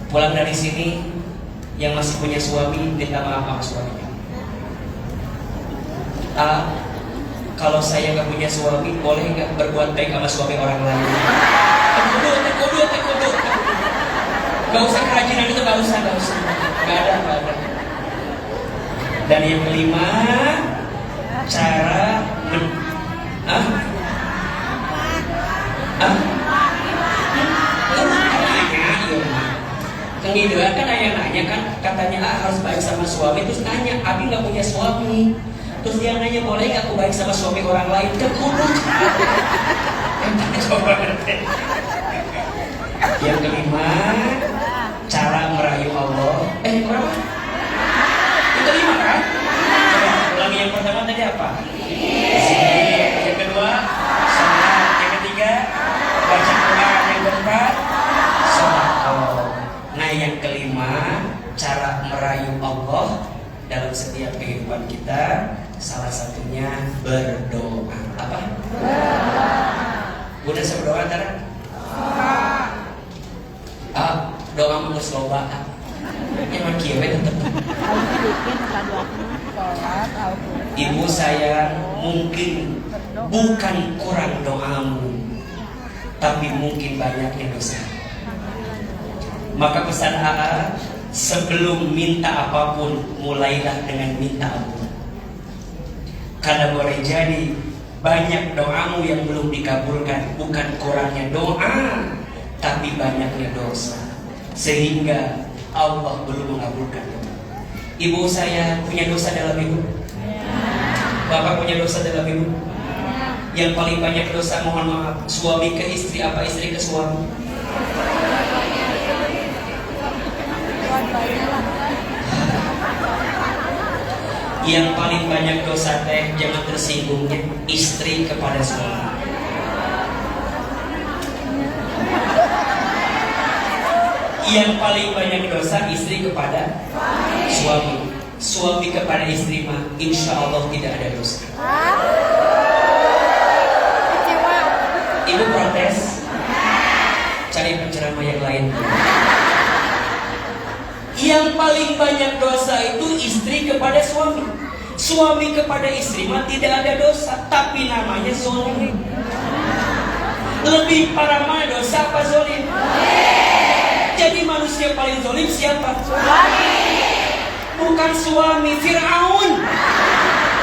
Pulang dari sini, yang masih punya suami minta maaf sama suaminya. Kalau saya nggak punya suami, boleh nggak berbuat baik sama suami orang lain? Tekudu. Gak usah kerajinan itu, gak usah. Gak ada. Dan yang kelima, cara Ngidoan kan ayah nanya kan, katanya harus baik sama suami. Terus nanya, Abi gak punya suami. Terus dia nanya, boleh gak aku baik sama suami orang lain? Kekudu. Yang kelima, cara merayu Allah. Berapa? Itu 5 kan? Coba ulangi, yang pertama tadi apa? Yang kedua, salat. Yang ketiga, baca Quran. Yang keempat, sedekah. Nah, yang kelima, cara merayu Allah dalam setiap kehidupan kita, salah satunya berdoa. Apa? Bunda saya berdoa antara? Doa musloba. Emang kiamat tetap. Ibu saya mungkin bukan kurang doamu, tapi mungkin banyaknya dosa. Maka pesan AA, sebelum minta apapun, mulailah dengan minta ampun. Karena boleh jadi banyak doamu yang belum dikabulkan, bukan kurangnya doa, tapi banyaknya dosa, sehingga Allah belum mengabulkan doa. Ibu saya punya dosa dalam ibu? Bapak punya dosa dalam ibu? Yang paling banyak dosa, mohon maaf, suami ke istri apa istri ke suami? Yang paling banyak dosa teh, jangan tersinggungnya, istri kepada suami. Yang paling banyak dosa, istri kepada suami. Suami kepada istri mah insya Allah tidak ada dosa. Ibu protes, cari penceramah yang lain. Yang paling banyak dosa itu istri kepada suami. Suami kepada istri mah tidak ada dosa, tapi namanya zolim. Lebih parah mana dosa apa zolim? Jadi manusia paling zolim siapa? Suami. Bukan suami, Fir'aun.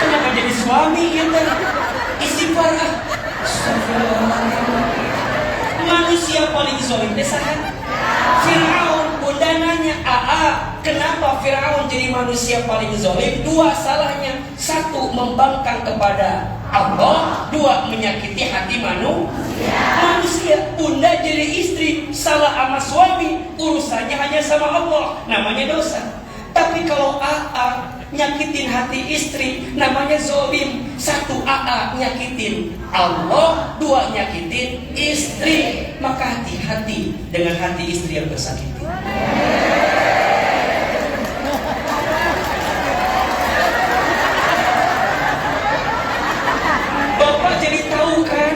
Kenapa jadi suami? Istighfar. Manusia paling zolim sahat Fir'aun. Bunda nanya, kenapa Fir'aun jadi manusia paling zolim? 2 salahnya. 1, membangkang kepada Allah. 2, menyakiti hati manusia. Bunda jadi istri, salah sama suami, urusannya hanya sama Allah, namanya dosa. Tapi kalau nyakitin hati istri, namanya zolim. 1 AA nyakitin Allah, 2 nyakitin istri. Maka hati-hati dengan hati istri yang tersakiti. Bapak jadi tahu kan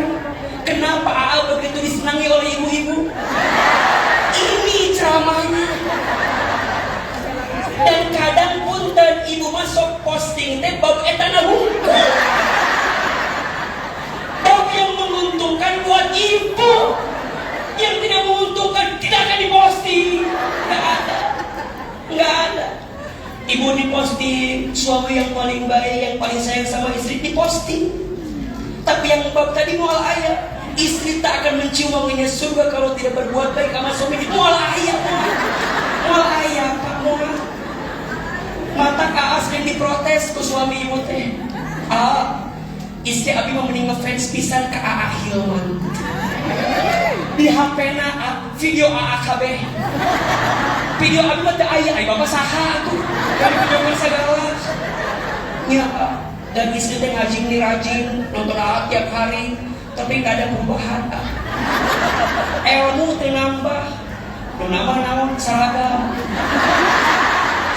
kenapa AA begitu disenangi oleh ibu-ibu? Ini ceramahnya. Dan kadang pun dan ibu masuk posting teh bab etana hungkul. Bab yang menguntungkan buat ibu, yang tidak menguntungkan tidak akan diposting. Nggak ada. Ibu diposting, suami yang paling baik, yang paling sayang sama istri diposting. Tapi yang bab tadi mual ayat, istri tak akan mencium wanginya surga kalau tidak berbuat baik sama suami. Mual ayat, mual ayat, Pak, mual. Mata AA sering diprotes ke suami ibu teh. Istri abi mau mending ngefans pisan ke AA Hilman. Di HP-na video AA KB. Video abi mah teh aya, bapak saha atuh. Dari video segala. Ya, dan istri teh ngajing nih rajin nonton AA tiap hari, tapi nggak ada perubahan. Ilmu teh nambah. Nu nambah naon seragam.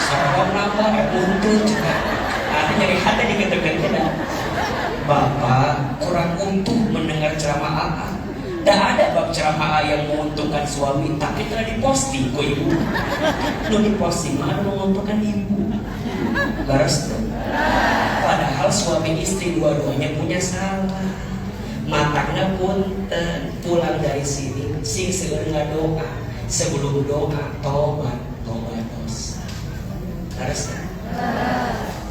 Seragam nambah untung juga. Artinya nyari hati dikit-dikit. Bapak kurang untung mendengar ceramah AA. Tidak ada bab ceramah AA yang menguntungkan suami, tapi telah diposting ke ibu. Lu diposting, mana menguntungkan ibu? Garas tuh. Padahal suami istri dua-duanya punya salah. Matangnya pun pulang dari sini, sing segera doa. Sebelum doa, tobat dosa. Garas tuh.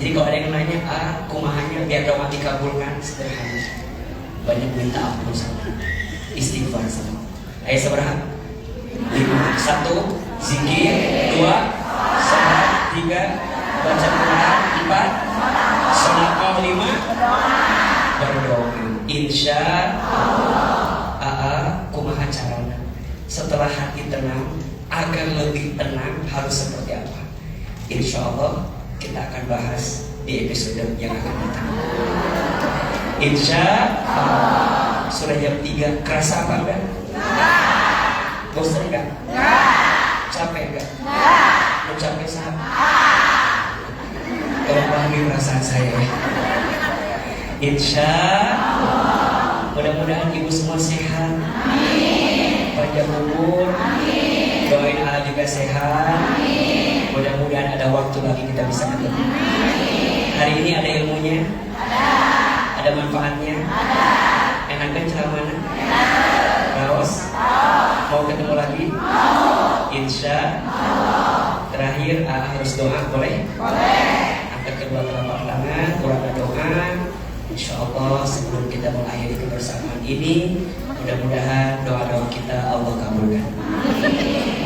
Jadi kalau ada yang nanya, kumahanya biar doa dikabulkan, sederhana. Banyak minta ampun sama, istighfar sama. Ayo seberapa? 1, zikir. 2, salat. 3, baca Quran. 4, sedekah. 5, berdoa. Insya Allah. Kumaha carana setelah hati tenang, agar lebih tenang harus seperti apa? Insya Allah kita akan bahas di episode yang akan datang. Insya Allah. Sudah jam 3. Kerasa apa enggak? Bosan enggak? Capek enggak? Mau capek sahabat? Tolong pahami perasaan saya. Insya Allah. Mudah-mudahan ibu semua sehat. Panjang umur. Doain Allah juga sehat. Mudah-mudahan ada waktu lagi kita bisa ketemu. Hari ini ada ilmunya? Ada manfaatnya? Enak kan ceramahnya? Raos? Mau ketemu lagi? Insya Allah. Terakhir harus doa, boleh? Angkat kedua telapak tangan, kurang doa. Insya Allah sebelum kita mengakhiri kebersamaan ini, mudah-mudahan doa-doa kita Allah kabulkan.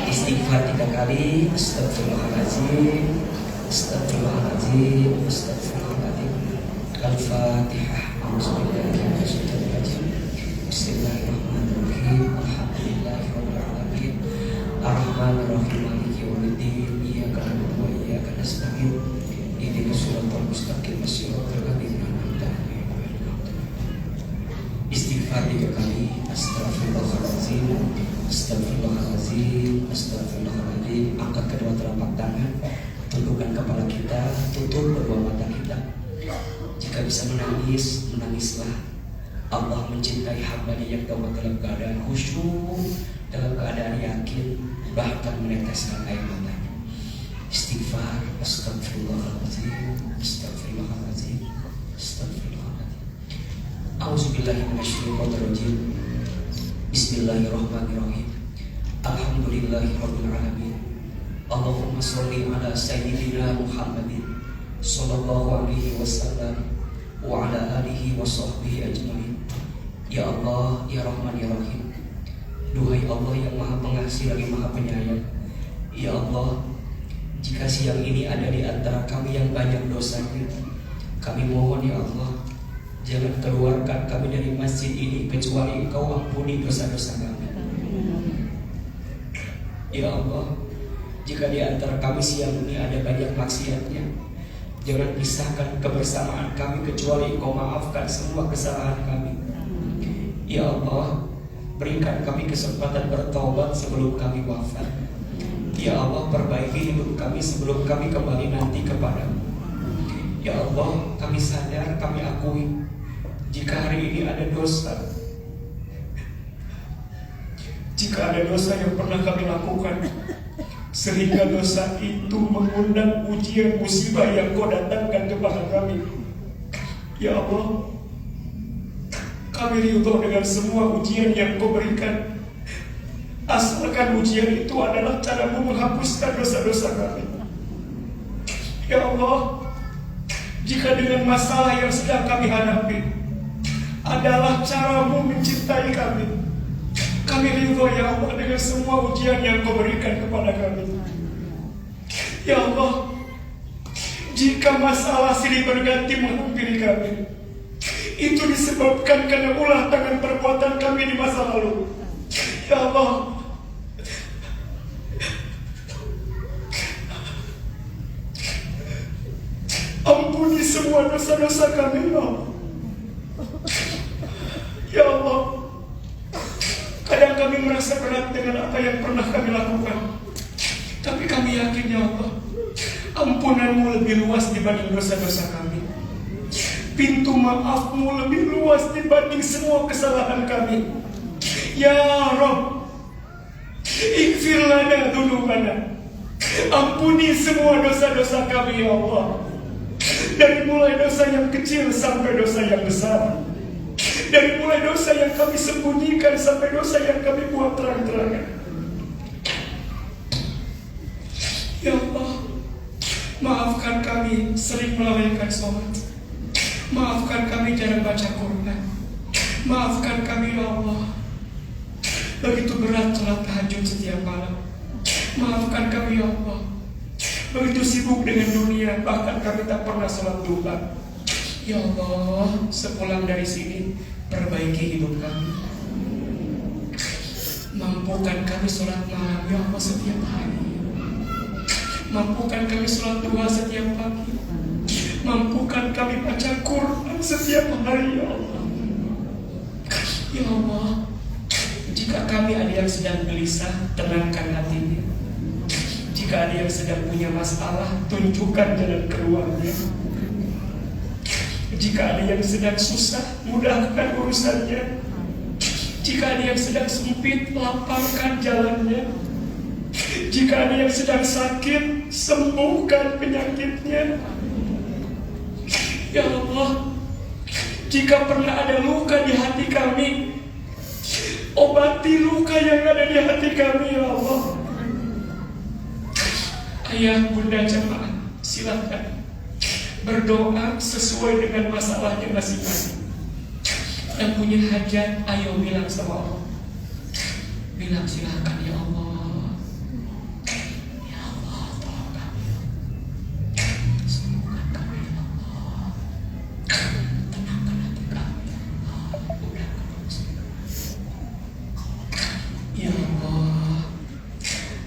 Istighfar 3 kali. Astagfirullahaladzim, astagfirullahaladzim, astagfirullahaladzim. Al-Fatihah. Bismillahirrahmanirrahim. Alhamdulillahirabbil alamin. Ar-Rahmanir-Rahim. Maliki yaumiddin. Iyyaka na'budu wa iyyaka nasta'in. Ihdinas siratal mustaqim. Shiratal ladzina an'amta 'alaihim. Istighfar 3 kali. Astagfirullahaladzim, astagfirullahaladzim, astagfirullahaladzim. Angkat kedua telapak tangan, tundukkan kepala kita, tutup kedua mata kita. Jika bisa menangis, menangislah. Allah mencintai hambanya yang taubat dalam keadaan khusyuk, dalam keadaan yakin, bahkan meneteskan air matanya. Istighfar. Astagfirullahaladzim, astagfirullahaladzim, astagfirullahaladzim. A'udzubillahi minasyaitonirrajim. Bismillahirrahmanirrahim. Alhamdulillahirabbil alamin. Allahumma sholli ala sayyidina Muhammadin sallallahu alaihi wasallam wa ala alihi wa sahbihi ajmain. Ya Allah, ya Rahman, ya Rahim. Duhai Allah yang Maha Pengasih lagi Maha Penyayang. Ya Allah, jika siang ini ada di antara kami yang banyak dosanya, kami mohon ya Allah, jangan keluarkan kami dari masjid ini kecuali Engkau ampuni dosa-dosa kami. Ya Allah, jika di antara kami siang ini ada banyak maksiatnya, Jangan pisahkan kebersamaan kami kecuali Engkau maafkan semua kesalahan kami. Ya Allah, berikan kami kesempatan bertaubat sebelum kami wafat. Ya Allah, perbaiki hidup kami sebelum kami kembali nanti kepadamu. Ya Allah, kami sadar, kami akui jika hari ini ada dosa, jika ada dosa yang pernah kami lakukan, sehingga dosa itu mengundang ujian musibah yang Kau datangkan kepada kami. Ya Allah, kami ridho dengan semua ujian yang Kau berikan, asalkan ujian itu adalah cara-Mu menghapuskan dosa-dosa kami. Ya Allah, jika dengan masalah yang sedang kami hadapi adalah cara-Mu mencintai kami, kami ridho ya Allah dengan semua ujian yang Kau berikan kepada kami. Ya Allah, jika masalah silih berganti menghampiri kami, itu disebabkan karena ulah tangan perbuatan kami di masa lalu. Ya Allah, ampuni semua dosa-dosa kami ya Allah. Ya Allah, kadang kami merasa berat dengan apa yang pernah kami lakukan, tapi kami yakin ya Allah, ampunan-Mu lebih luas dibanding dosa-dosa kami. Pintu maaf-Mu lebih luas dibanding semua kesalahan kami. Ya Rabb, ighfir lana dzunubana, ampuni semua dosa-dosa kami ya Allah. Dari mulai dosa yang kecil sampai dosa yang besar, dari mulai dosa yang kami sembunyikan sampai dosa yang kami buat terang-terangan. Ya Allah, maafkan kami sering melalaikan sholat, maafkan kami jarang baca Quran, maafkan kami ya Allah, begitu berat sholat tahajud setiap malam. Maafkan kami ya Allah, begitu sibuk dengan dunia, bahkan kami tak pernah sholat duha. Ya Allah, sepulang dari sini, perbaiki hidup kami. Mampukan kami sholat malam ya Allah setiap hari. Mampukan kami sholat duha setiap pagi. Mampukan kami baca Quran setiap hari ya Allah. Ya Allah, jika kami ada yang sedang gelisah, tenangkan hatinya. Jika ada yang sedang punya masalah, tunjukkan jalan keluarnya. Jika ada yang sedang susah, mudahkan urusannya. Jika ada yang sedang sempit, lapangkan jalannya. Jika ada yang sedang sakit, sembuhkan penyakitnya. Ya Allah, jika pernah ada luka di hati kami, obati luka yang ada di hati kami ya Allah. Ayah, bunda, jemaah, silakan berdoa sesuai dengan masalahnya masing-masing. Yang punya hajat, ayo bilang sama Allah. Bilang silakan ya Allah. Ya Allah, tolong kami. Sembuhkan kami ya Allah. Tenangkan hati kami ya Allah. Mudahkan urusan. Ya Allah,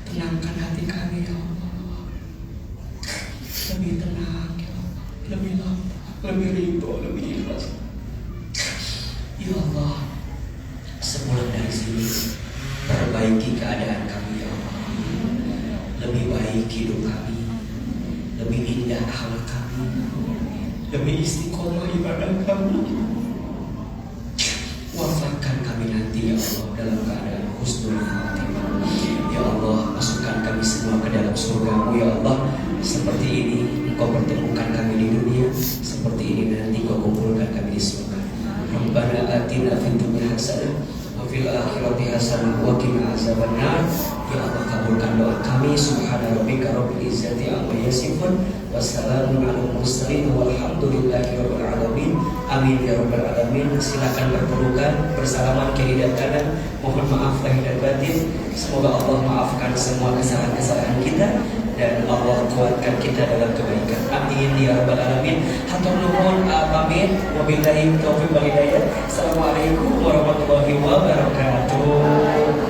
tenangkan hati kami ya Allah. Lebih tenang ya Allah, lebih lapang, lebih ridho, lebih ikhlas. Ya Allah, sepulang dari sini, perbaiki keadaan kami ya Allah. Lebih baik hidup kami, lebih indah akhlak kami, lebih istiqomah ibadah kami. Wafatkan kami nanti ya Allah dalam keadaan husnul khatimah. Ya Allah, masukkan kami semua ke dalam surga-Mu ya Allah. Seperti ini Engkau pertemukan kami di dunia, seperti ini nanti Engkau kumpulkan kami di surga. Rabbana atina fid dunya hasanah wa fil akhirati hasanah wa qina azabannar. Ya Allah, kabulkan doa kami. Subhana rabbika rabbil izzati amma yasifun, wassalamun alal mursalin, walhamdulillahi rabbil alamin. Amin ya rabbal alamin. Silakan berpelukan, bersalaman kiri dan kanan. Mohon maaf lahir dan batin. Semoga Allah maafkan semua kesalahan-kesalahan kita dan Allah kuatkan kita dalam kebaikan. Amin ya rabbal alamin. Hatur nuhun, pamit. Wabillahi taufiq wal hidayah. Assalamualaikum warahmatullahi wabarakatuh.